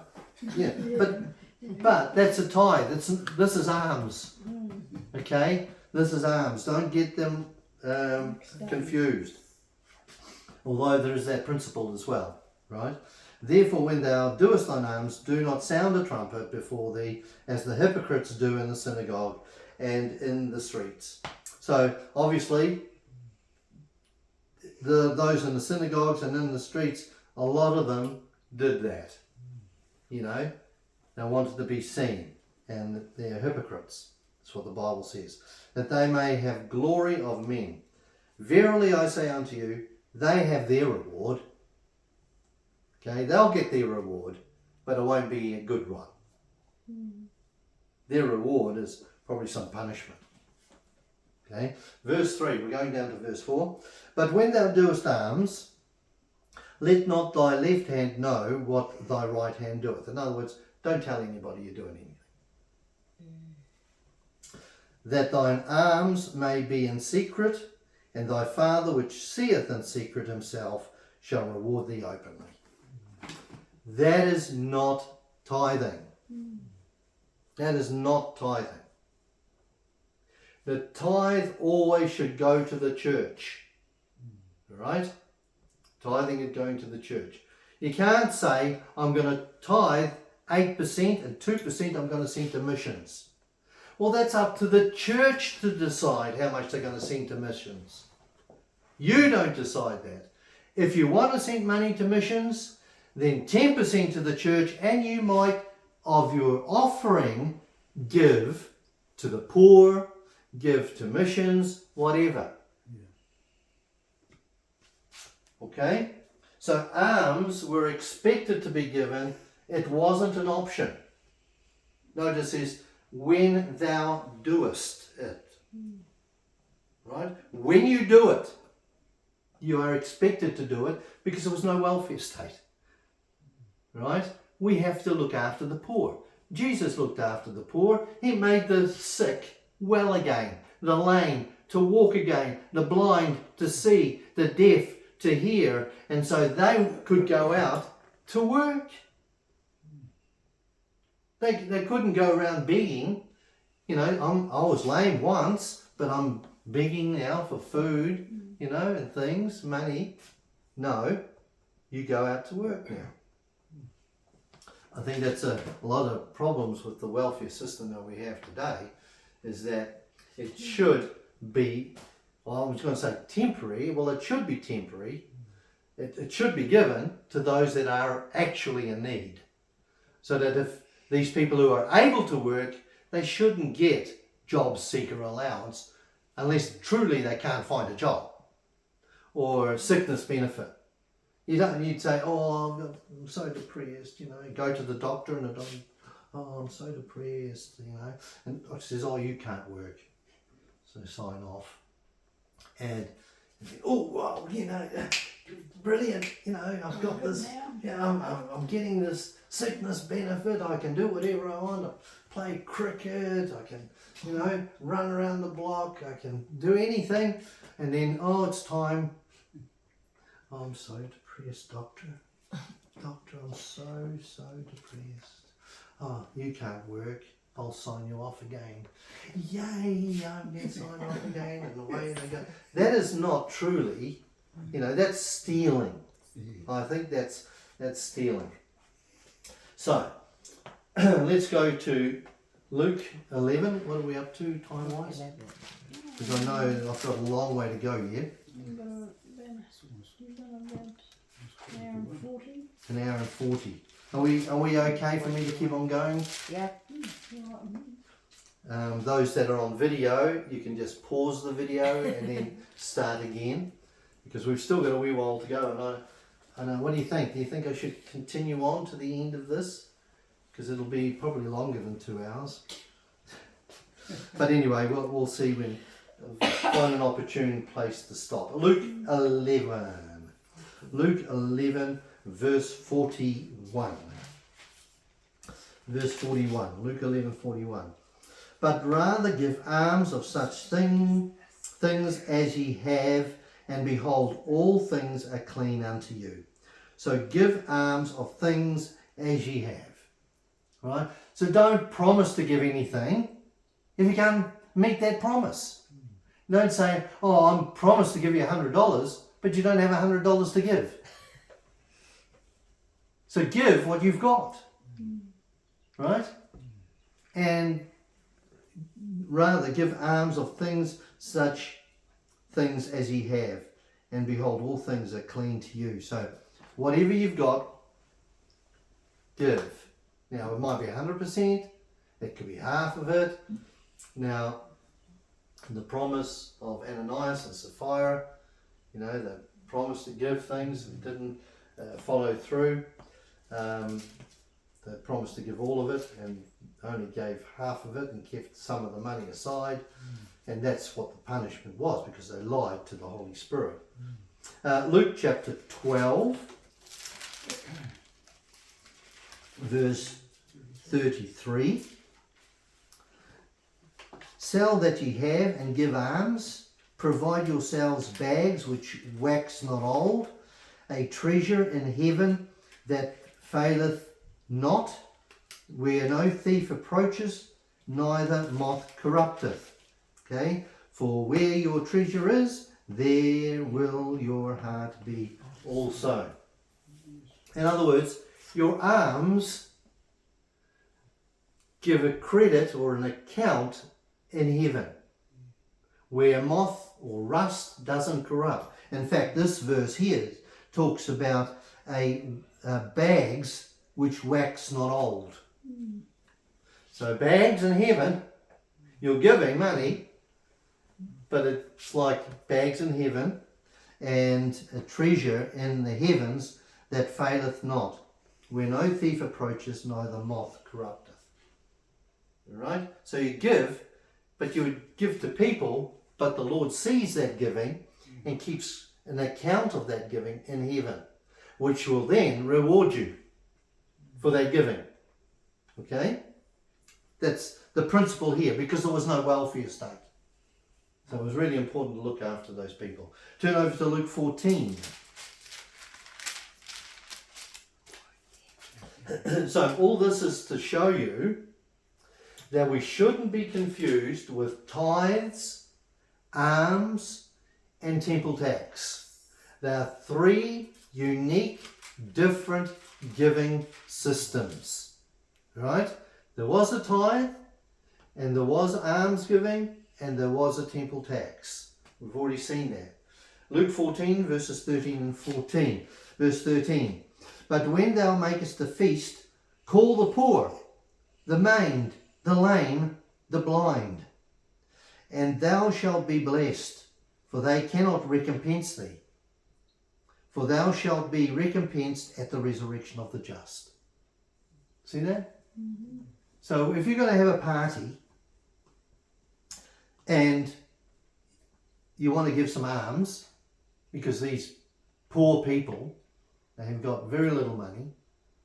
yeah, but that's a tithe. This is alms. Okay, this is alms. Don't get them confused. Although there is that principle as well, right? Therefore, when thou doest thine alms, do not sound a trumpet before thee, as the hypocrites do in the synagogue and in the streets. So obviously, those in the synagogues and in the streets, a lot of them did that. You know, they wanted to be seen, and they're hypocrites. That's what the Bible says. That they may have glory of men. Verily I say unto you, they have their reward. Okay, they'll get their reward, but it won't be a good one. Their reward is probably some punishment. Okay, verse 3, we're going down to verse 4. But when thou doest alms, let not thy left hand know what thy right hand doeth. In other words, don't tell anybody you're doing anything. That thine alms may be in secret, and thy Father which seeth in secret himself shall reward thee openly. That is not tithing. That is not tithing. The tithe always should go to the church. Right? Tithing is going to the church. You can't say, I'm going to tithe 8% and 2% I'm going to send to missions. Well, that's up to the church to decide how much they're going to send to missions. You don't decide that. If you want to send money to missions, then 10% to the church, and you might, of your offering, give to the poor, give to missions, whatever. Okay? So alms were expected to be given. It wasn't an option. Notice it says, when thou doest it. Right? When you do it, you are expected to do it because there was no welfare state. Right? We have to look after the poor. Jesus looked after the poor. He made the sick well again, the lame to walk again, the blind to see, the deaf to hear, and so they could go out to work. They couldn't go around begging. You know, I was lame once, but I'm begging now for food, you know, and things, money. No, you go out to work now. I think that's a lot of problems with the welfare system that we have today, is that it should be, well, I was going to say temporary. Well, it should be temporary. It should be given to those that are actually in need. So that if these people who are able to work, they shouldn't get job seeker allowance unless truly they can't find a job, or sickness benefit. You'd say, oh, I'm so depressed, you know, go to the doctor and the doctor, oh, I'm so depressed, you know, and it says, oh, you can't work, so sign off. And oh, well, you know, brilliant, you know, I've got this, I'm getting this sickness benefit, I can do whatever I want, I play cricket, I can, you know, run around the block, I can do anything, and then, oh, it's time, oh, I'm so depressed, doctor, I'm so depressed, oh, you can't work, I'll sign you off again. Yay, I'm going to sign off again, and away they go. That is not truly, you know, that's stealing. I think that's stealing. So, let's go to Luke 11. What are we up to time-wise? Because I know I've got a long way to go yet. An hour and 40. Are we okay for me to keep on going? Yeah. Those that are on video, you can just pause the video and then start again, because we've still got a wee while to go. And I know, what do you think? Do you think I should continue on to the end of this? Because it'll be probably longer than 2 hours. But anyway, we'll see when find an opportune place to stop. Luke 11. Luke 11, verse 41. Verse 41. Luke 11, 41. But rather give alms of such things as ye have, and behold, all things are clean unto you. So give alms of things as ye have. Right? So don't promise to give anything if you can't meet that promise. Don't say, oh, I'm promised to give you $100, but you don't have $100 to give. So give what you've got. Right? And rather give alms of things, such things as ye have, and behold, all things are clean to you. So whatever you've got, give. Now it might be 100%, it could be half of it. Now the promise of Ananias and Sapphira, you know, they promised to give things and didn't follow through. They promised to give all of it and only gave half of it and kept some of the money aside. And that's what the punishment was, because they lied to the Holy Spirit. Luke chapter 12, verse 33. Sell that ye have and give alms. Provide yourselves bags which wax not old, a treasure in heaven that faileth not, where no thief approaches, neither moth corrupteth. Okay? For where your treasure is, there will your heart be also. In other words, your alms give a credit or an account in heaven, where moth or rust doesn't corrupt. In fact, this verse here talks about bags which wax not old. So bags in heaven, you're giving money, but it's like bags in heaven and a treasure in the heavens that faileth not, where no thief approaches, neither moth corrupteth. Alright? So you give, but you would give to people, but the Lord sees that giving and keeps an account of that giving in heaven, which will then reward you for that giving. Okay? That's the principle here, because there was no welfare state. So it was really important to look after those people. Turn over to Luke 14. So all this is to show you that we shouldn't be confused with tithes, alms, and temple tax. There are three unique, different giving systems. Right? There was a tithe, and there was alms giving, and there was a temple tax. We've already seen that. Luke 14, verses 13 and 14. Verse 13. But when thou makest a feast, call the poor, the maimed, the lame, the blind, and thou shalt be blessed, for they cannot recompense thee. For thou shalt be recompensed at the resurrection of the just. See that? Mm-hmm. So if you're going to have a party and you want to give some alms, because these poor people, they have got very little money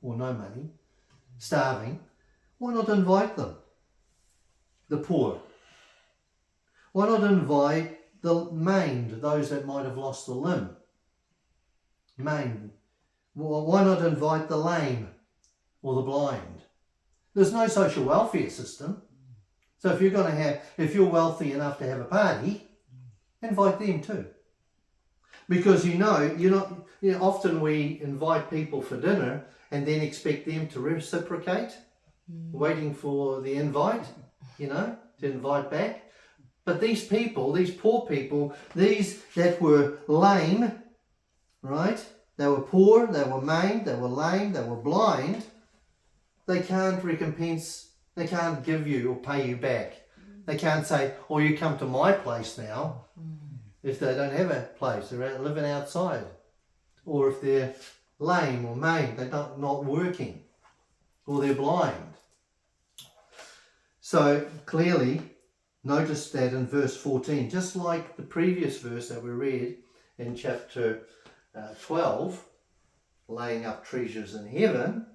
or no money, starving, why not invite them? The poor. Why not invite the maimed, those that might have lost a limb? Maimed. Why not invite the lame or the blind? There's no social welfare system. So if you're wealthy enough to have a party, invite them too. Because often we invite people for dinner and then expect them to reciprocate, waiting for the invite, to invite back. But these people, these poor people, these that were lame, right? They were poor, they were maimed, they were lame, they were blind. They can't recompense, they can't give you or pay you back. They can't say, oh, you come to my place now. If they don't have a place, they're living outside. Or if they're lame or maimed, they're not working. Or they're blind. So clearly, notice that in verse 14, just like the previous verse that we read in chapter 12, laying up treasures in heaven,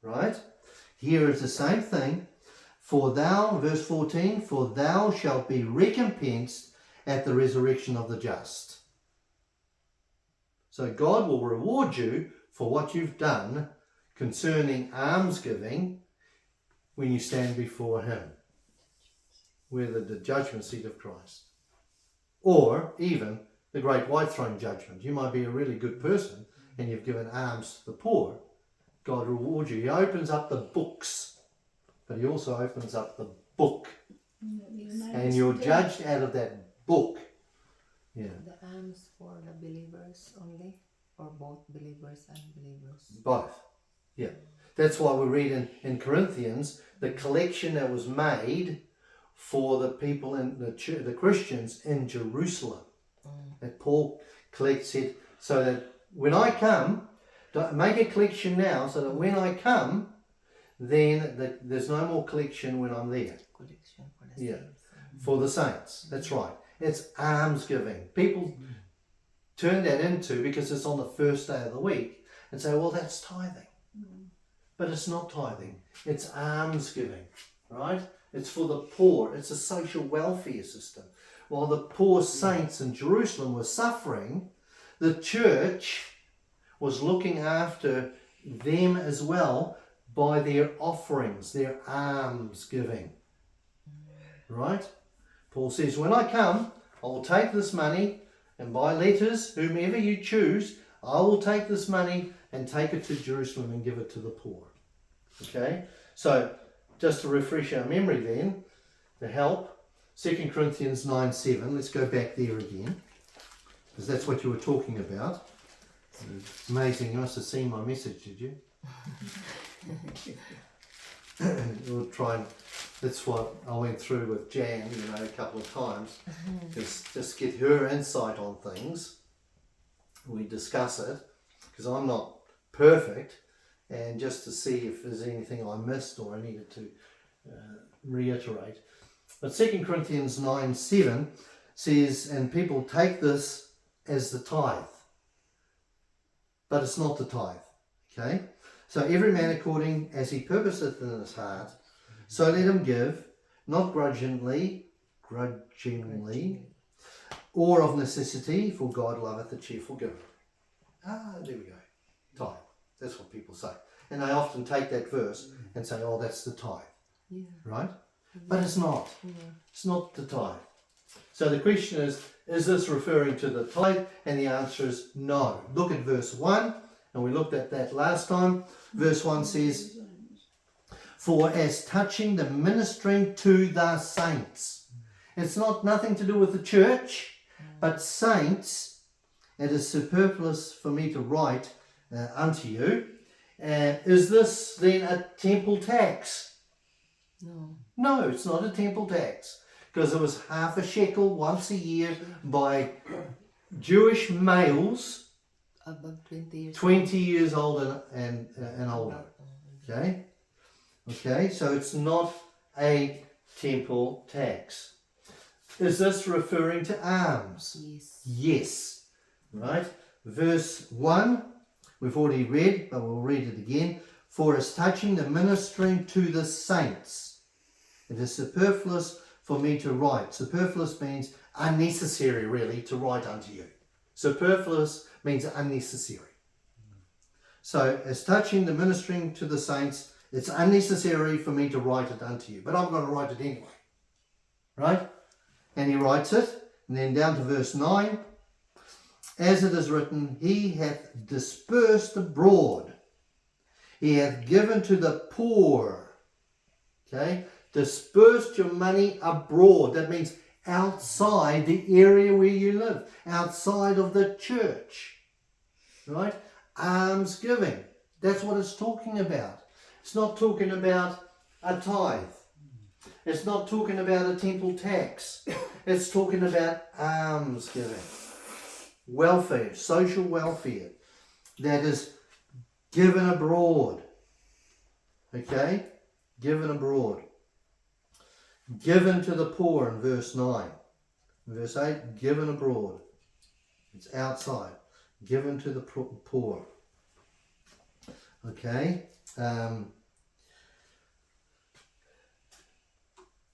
right? Here is the same thing. For thou, verse 14, for thou shalt be recompensed at the resurrection of the just. So God will reward you for what you've done concerning almsgiving when you stand before him, whether the judgment seat of Christ or even the great white throne judgment. You might be a really good person and you've given alms to the poor. God rewards you. He opens up the books, but he also opens up the book. And you're judged out of that book. Yeah. The alms for the believers only, or both believers and unbelievers? Both. Yeah. That's why we read in Corinthians the collection that was made for the people in the church, the Christians in Jerusalem. That Paul said, so that when I come, make a collection now, so that when I come, then there's no more collection when I'm there. Collection for the Yeah. saints. For the saints. That's right. It's alms giving. People turn that into, because it's on the first day of the week, and say, well, that's tithing. But it's not tithing. It's alms giving, right? It's for the poor. It's a social welfare system. While the poor saints in Jerusalem were suffering, the church was looking after them as well by their offerings, their alms giving. Right? Paul says, when I come, I will take this money, and by letters, whomever you choose, I will take this money and take it to Jerusalem and give it to the poor. Okay? So, just to refresh our memory then, to help, 2 Corinthians 9:7, let's go back there again, because that's what you were talking about. It's amazing, you must have seen my message, did you? We'll try and, that's what I went through with Jan, a couple of times, just get her insight on things. We discuss it, because I'm not perfect, and just to see if there's anything I missed or I needed to reiterate. But 2 Corinthians 9:7 says, and people take this as the tithe, but it's not the tithe. Okay? So every man according as he purposeth in his heart, so let him give, not grudgingly, or of necessity, for God loveth a cheerful giver. There we go. Tithe. That's what people say. And they often take that verse and say, oh, that's the tithe. Yeah. Right? But it's not. Yeah. It's not the tithe. So the question is this referring to the tithe? And the answer is no. Look at verse 1, and we looked at that last time. Verse 1 says, for as touching the ministering to the saints. It's nothing to do with the church, but saints. It is superfluous for me to write unto you. Is this then a temple tax? No. No, it's not a temple tax, because it was half a shekel once a year by Jewish males Above 20 years 20 years old and older. Okay, so it's not a temple tax. Is this referring to alms? Yes. Yes. Right? Verse 1, we've already read, but we'll read it again. For as touching the ministering to the saints, it is superfluous for me to write. Superfluous means unnecessary, really, to write unto you. Superfluous means unnecessary. So, as touching the ministering to the saints, it's unnecessary for me to write it unto you. But I'm going to write it anyway. Right? And he writes it. And then down to verse 9. As it is written, he hath dispersed abroad. He hath given to the poor. Okay? Dispersed your money abroad. That means outside the area where you live. Outside of the church. Right? Alms giving. That's what it's talking about. It's not talking about a tithe. It's not talking about a temple tax. It's talking about alms giving. Welfare, social welfare. That is given abroad. Okay? Given abroad. Given to the poor in verse 9. Verse 8, given abroad. It's outside. Given to the poor. Okay?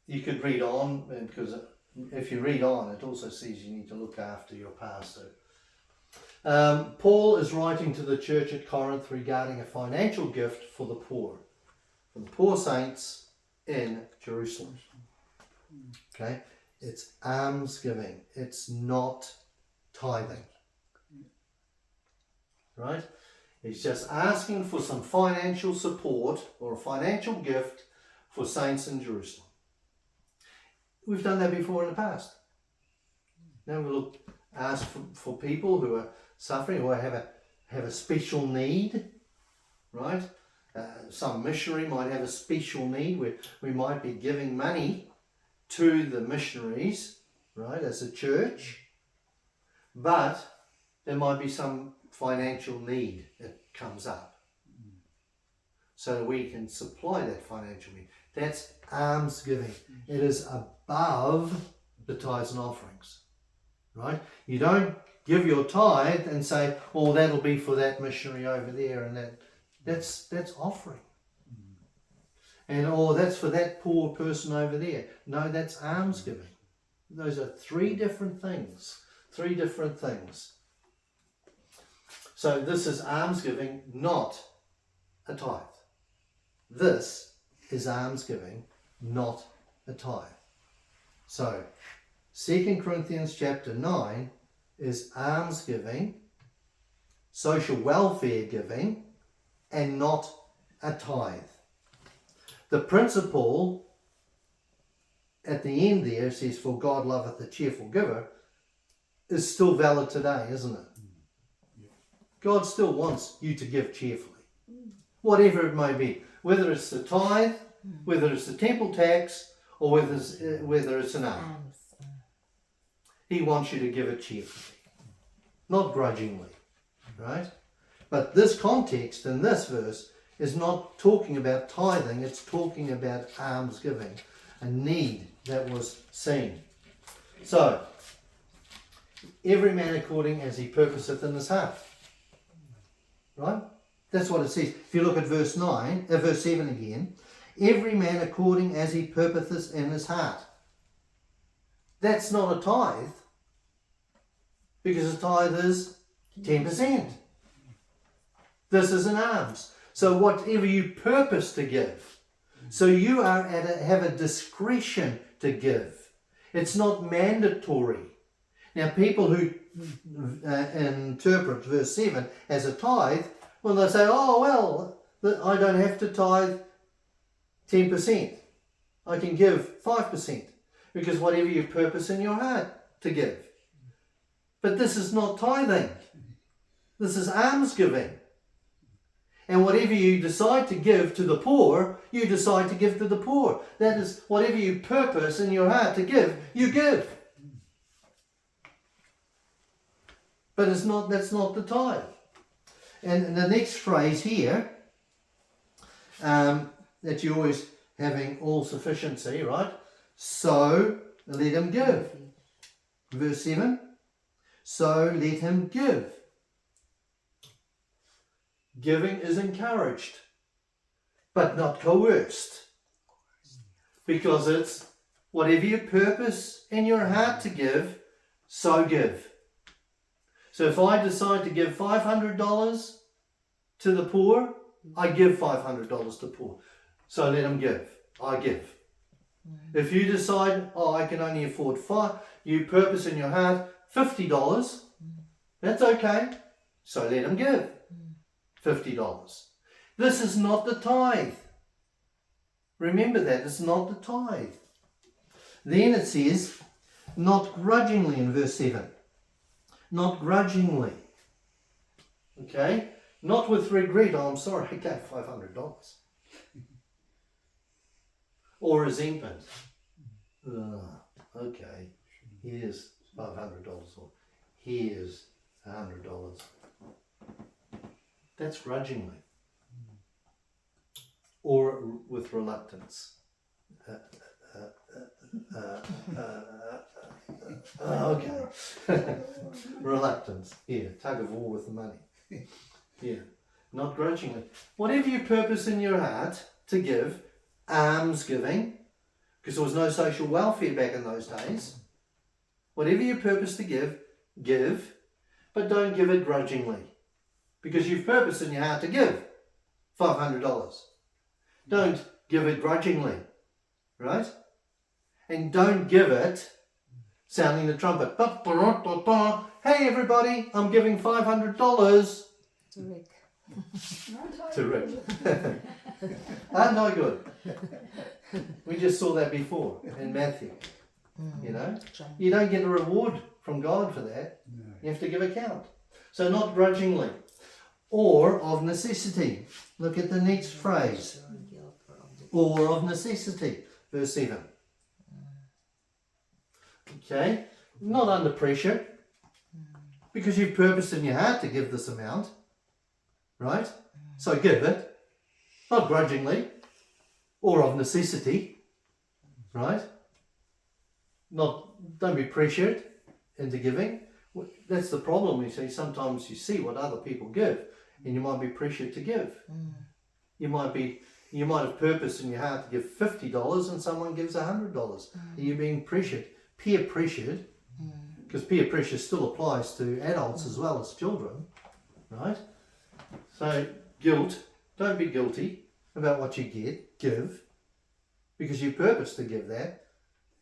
You could read on, because if you read on, it also says you need to look after your pastor. Paul is writing to the church at Corinth regarding a financial gift for the poor saints in Jerusalem. Okay? It's alms giving. It's not tithing. Right? He's just asking for some financial support or a financial gift for saints in Jerusalem. We've done that before in the past. Now we look ask for people who are suffering or have a special need, right? Some missionary might have a special need where we might be giving money to the missionaries, right, as a church, but there might be some financial need that comes up. So we can supply that financial need. That's alms giving. It is above the tithes and offerings, right? You don't give your tithe and say, oh, that'll be for that missionary over there, and that's offering. And oh, that's for that poor person over there. No, that's alms giving. Those are three different things. Three different things. So this is alms giving, not a tithe. This is alms giving, not a tithe. So 2 Corinthians chapter 9 is alms giving, social welfare giving, and not a tithe. The principle at the end there says, for God loveth a cheerful giver, is still valid today, isn't it? God still wants you to give cheerfully, whatever it may be, whether it's the tithe, whether it's the temple tax, or whether it's an alms. He wants you to give it cheerfully, not grudgingly, right? But this context in this verse is not talking about tithing, it's talking about alms giving, a need that was seen. So, every man according as he purposeth in his heart. Right? That's what it says. If you look at verse 7 again, every man according as he purposeth in his heart. That's not a tithe, because a tithe is 10%. This is an alms. So whatever you purpose to give, so you are have a discretion to give. It's not mandatory. Now people who interpret verse 7 as a tithe, well, they say, oh, well, I don't have to tithe 10%. I can give 5%, because whatever you purpose in your heart to give. But this is not tithing. This is alms giving. And whatever you decide to give to the poor, you decide to give to the poor. That is, whatever you purpose in your heart to give, you give. But that's not the tithe. And the next phrase here, that you're always having all sufficiency, right? So let him give. Verse 7, so let him give. Giving is encouraged, but not coerced. Because it's whatever you purpose in your heart to give, so give. So if I decide to give $500 to the poor, I give $500 to the poor. So let them give. I give. If you decide, I can only afford you purpose in your heart $50, that's okay. So let them give $50. This is not the tithe. Remember that, it's not the tithe. Then it says, not grudgingly in verse 7. Not grudgingly. Okay? Not with regret. Oh, I'm sorry, I gave $500. Or resentment. Okay, here's $500. Or here's $100. That's grudgingly. Or with reluctance. Okay. Reluctance. Here, tug of war with the money. Here, not grudgingly. Whatever you purpose in your heart to give, alms giving, because there was no social welfare back in those days. Whatever you purpose to give, give, but don't give it grudgingly, because you've purposed in your heart to give $500. Don't give it grudgingly, right? And don't give it sounding the trumpet. Hey everybody, I'm giving $500 To Rick. to Rick. No good. We just saw that before in Matthew. You know, you don't get a reward from God for that. No. You have to give account. So not grudgingly, or of necessity. Look at the next phrase. Or of necessity, verse 7. Okay, not under pressure, because you've purposed in your heart to give this amount, right? So give it, not grudgingly, or of necessity, right? Don't be pressured into giving. That's the problem, you see. Sometimes you see what other people give, and you might be pressured to give. You might have purpose in your heart to give $50 and someone gives $100. Are you being pressured? Peer pressured, because peer pressure still applies to adults as well as children, right? So guilt, don't be guilty about what you give, because you purpose to give that,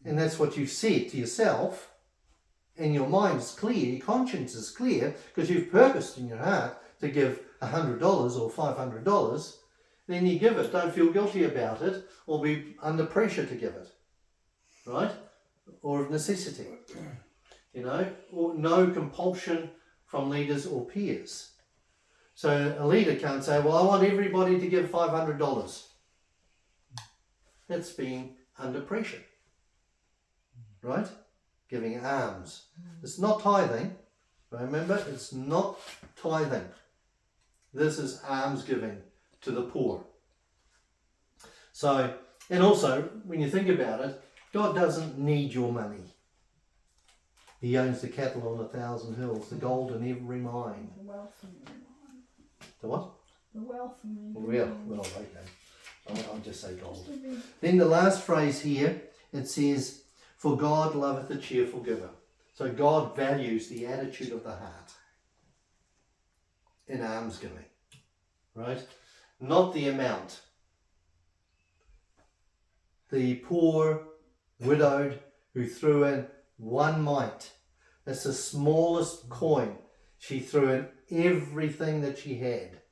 and that's what you've said to yourself, and your mind is clear, your conscience is clear, because you've purposed in your heart to give $100 or $500. Then you give it. Don't feel guilty about it or be under pressure to give it, right? Or of necessity, you know, or no compulsion from leaders or peers. So a leader can't say, well, I want everybody to give $500. That's being under pressure, right? Giving alms. It's not tithing. Remember, it's not tithing. This is alms giving to the poor. So, and also, when you think about it, God doesn't need your money. He owns the cattle on 1,000 hills, the gold in every mine. The wealth in every mine. The what? The wealth in every mine. Well, okay. I'll just say gold. Then the last phrase here, it says, for God loveth a cheerful giver. So God values the attitude of the heart in alms giving, right? Not the amount. The poor widowed who threw in one mite, that's the smallest coin, she threw in everything that she had.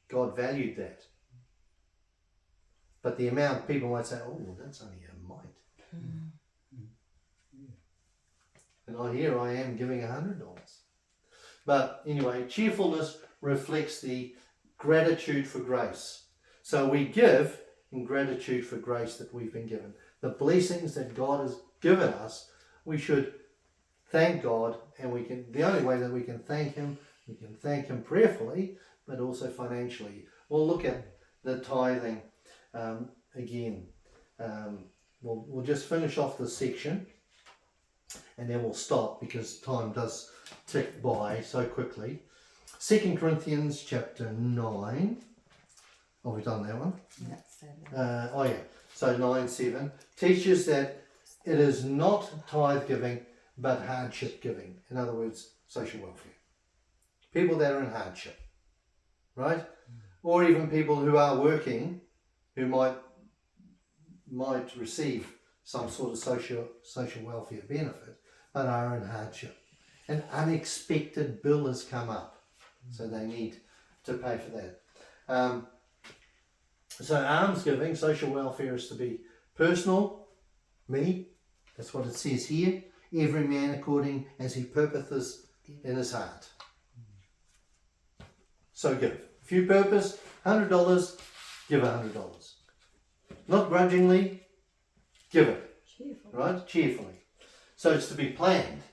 God valued that. But the amount, people might say, oh, that's only a mite. And here I am giving $100. But anyway, cheerfulness reflects the gratitude for grace. So we give in gratitude for grace that we've been given. The blessings that God has given us, we should thank God, and the only way that we can thank Him prayerfully, but also financially. We'll look at the tithing again. We'll just finish off this section, and then we'll stop because time does tick by so quickly. 2 Corinthians chapter 9. Oh, we've done that one? Yeah. So 9:7 teaches that it is not tithe giving, but hardship giving. In other words, social welfare. People that are in hardship, right? Or even people who are working, who might receive some sort of social welfare benefit, but are in hardship. An unexpected bill has come up, so they need to pay for that. So alms giving, social welfare, is to be personal, me, that's what it says here, every man according as he purposeth in his heart. So give. If you purpose $100, give $100. Not grudgingly, give it. Cheerful. Right? Cheerfully. So it's to be planned.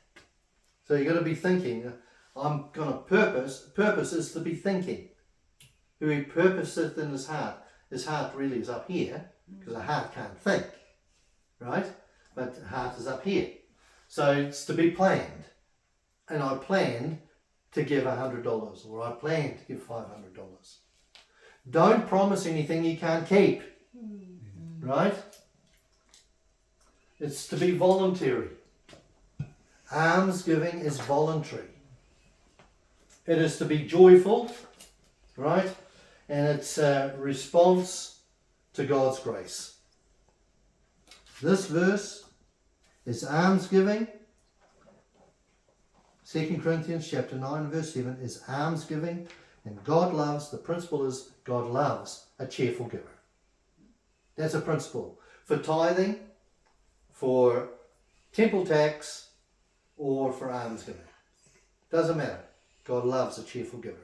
So you've got to be thinking, I'm going to purpose is to be thinking. Who he purposeth in his heart. His heart really is up here, because the heart can't think, right? But the heart is up here. So it's to be planned. And I planned to give $100, or I planned to give $500. Don't promise anything you can't keep, right? It's to be voluntary. Alms giving is voluntary. It is to be joyful, right? And it's a response to God's grace. This verse is alms giving. 2 Corinthians chapter 9 verse 7 is alms giving, and God loves, the principle is God loves a cheerful giver. That's a principle. For tithing, for temple tax or for alms giving. Doesn't matter. God loves a cheerful giver.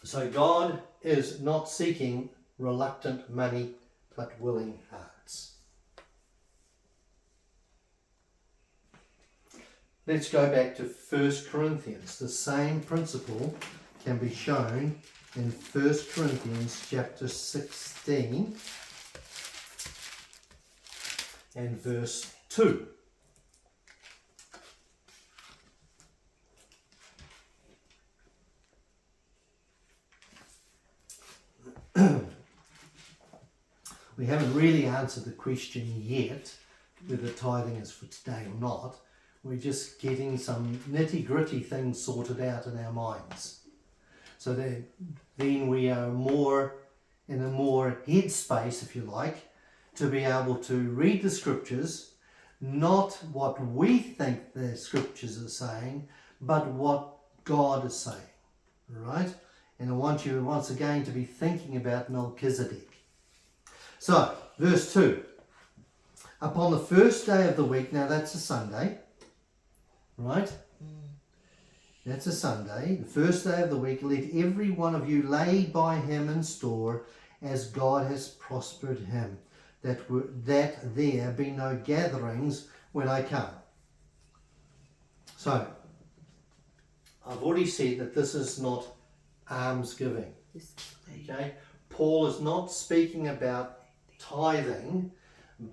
So God is not seeking reluctant money, but willing hearts. Let's go back to 1 Corinthians. The same principle can be shown in 1 Corinthians chapter 16 and verse 2. We haven't really answered the question yet whether tithing is for today or not. We're just getting some nitty-gritty things sorted out in our minds. So that then we are more in a more headspace, if you like, to be able to read the scriptures, not what we think the scriptures are saying, but what God is saying. Right? And I want you once again to be thinking about Melchizedek. So, verse 2. Upon the first day of the week, now that's a Sunday, right? That's a Sunday. The first day of the week, let every one of you lay by him in store as God has prospered him, that there be no gatherings when I come. So, I've already said that this is not alms giving. Okay? Paul is not speaking about tithing,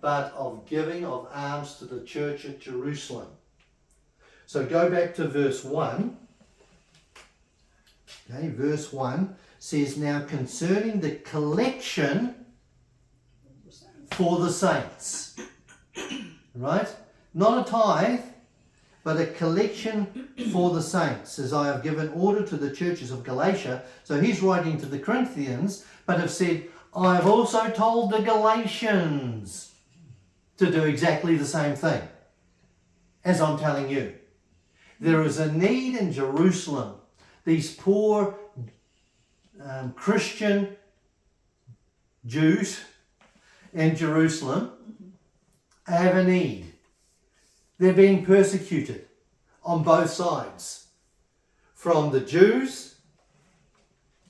but of giving of alms to the church at Jerusalem. So go back to verse 1. Okay, verse 1 says, now concerning the collection for the saints. Right? Not a tithe, but a collection for the saints, as I have given order to the churches of Galatia. So he's writing to the Corinthians, but have said, I have also told the Galatians to do exactly the same thing as I'm telling you. There is a need in Jerusalem. These poor Christian Jews in Jerusalem have a need. They're being persecuted on both sides. From the Jews,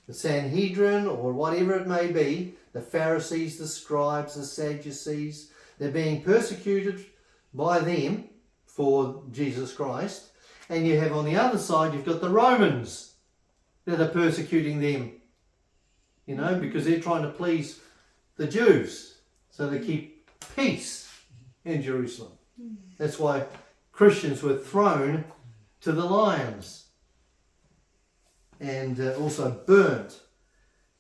the Sanhedrin, or whatever it may be, the Pharisees, the scribes, the Sadducees, they're being persecuted by them for Jesus Christ. And you have on the other side, you've got the Romans that are persecuting them, you know, because they're trying to please the Jews. So they keep peace in Jerusalem. That's why Christians were thrown to the lions and also burnt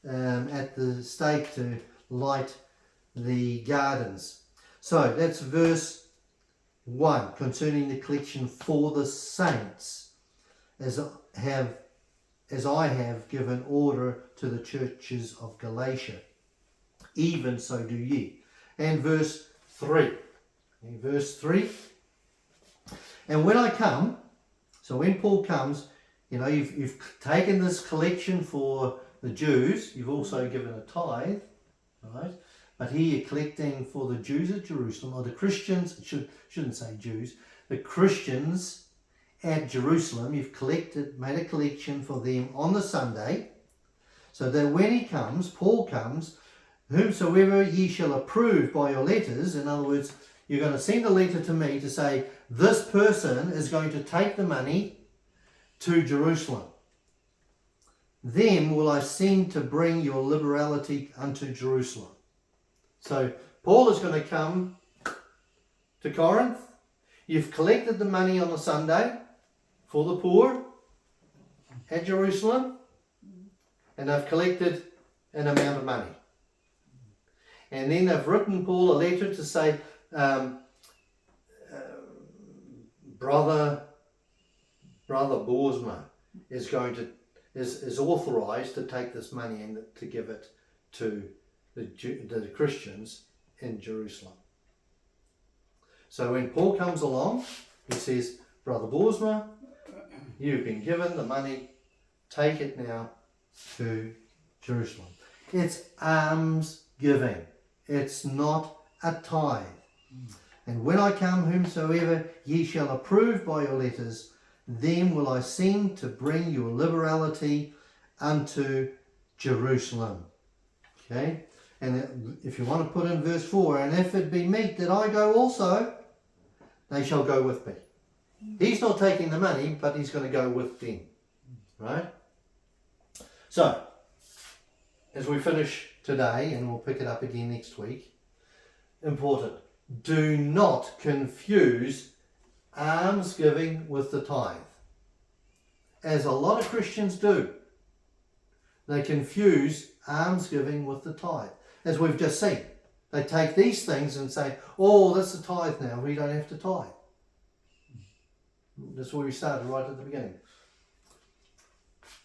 at the stake to light the gardens. So that's verse 1, concerning the collection for the saints, as I have given order to the churches of Galatia. Even so do ye. And verse 3. In verse 3. And when I come, so when Paul comes, you know, you've taken this collection for the Jews, you've also given a tithe, right? But here you're collecting for the Jews at Jerusalem, or the Christians, shouldn't say Jews, the Christians at Jerusalem, you've made a collection for them on the Sunday, so that when he comes, Paul comes, whomsoever ye shall approve by your letters, in other words, you're going to send a letter to me to say, this person is going to take the money to Jerusalem. Them will I send to bring your liberality unto Jerusalem. So Paul is going to come to Corinth. You've collected the money on a Sunday for the poor at Jerusalem, and they've collected an amount of money. And then they've written Paul a letter to say, Brother Boersma is authorized to take this money and to give it to the Christians in Jerusalem. So when Paul comes along, he says, Brother Boersma, you've been given the money, take it now to Jerusalem. It's alms giving. It's not a tithe. And when I come, whomsoever ye shall approve by your letters, them will I send to bring your liberality unto Jerusalem. Okay? And if you want to put in verse 4, and if it be meet that I go also, they shall go with me. He's not taking the money, but he's going to go with them. Right? So, as we finish today, and we'll pick it up again next week, important. Do not confuse almsgiving with the tithe. As a lot of Christians do. They confuse almsgiving with the tithe. As we've just seen. They take these things and say, oh, that's a tithe now. We don't have to tithe. That's where we started right at the beginning.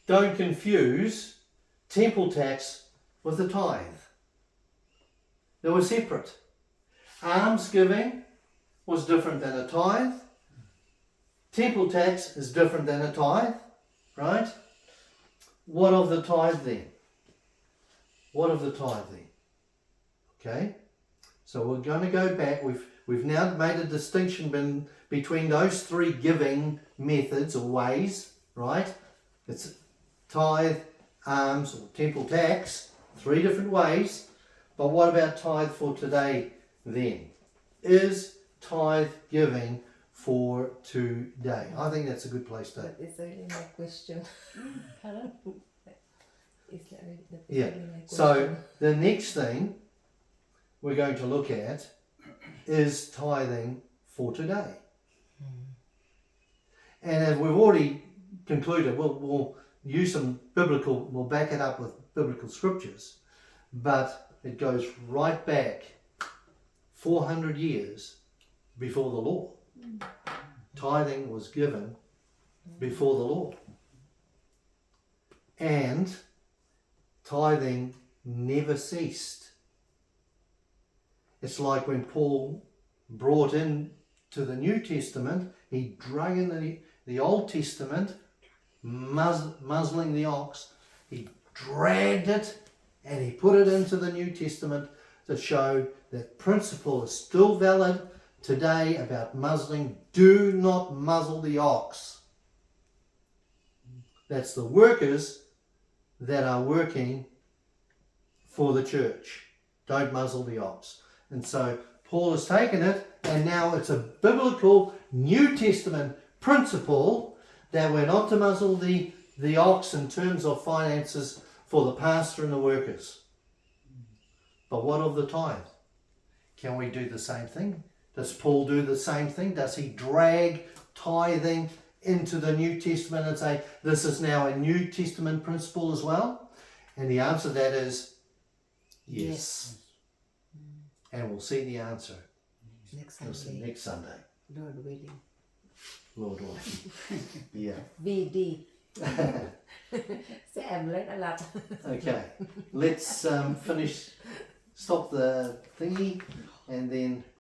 Don't confuse temple tax with the tithe. They were separate. Almsgiving was different than a tithe. Temple tax is different than a tithe, right? What of the tithe then? What of the tithe then? Okay, so we're going to go back. We've now made a distinction between those three giving methods or ways, right? It's tithe, alms, or temple tax, three different ways. But what about tithe for today then? Is tithe giving for today? I think that's a good place to... But it's really my question. Pardon? It's really Yeah. my question. So the next thing we're going to look at is tithing for today. And as we've already concluded, we'll use some we'll back it up with biblical scriptures, but it goes right back 400 years before the law. Tithing was given before the law. And tithing never ceased. It's like when Paul brought in to the New Testament, he drug in the Old Testament, muzzling the ox. He dragged it and he put it into the New Testament to show that principle is still valid today about muzzling. Do not muzzle the ox. That's the workers that are working for the church. Don't muzzle the ox. And so Paul has taken it, and now it's a biblical New Testament principle that we're not to muzzle the ox in terms of finances for the pastor and the workers. But what of the tithe? Can we do the same thing? Does Paul do the same thing? Does he drag tithing into the New Testament and say, this is now a New Testament principle as well? And the answer to that is yes. And we'll see the answer next Sunday. Lord willing. Lord willing. Yeah. VD. See, I've learned a lot. Okay. Let's stop the thingy and then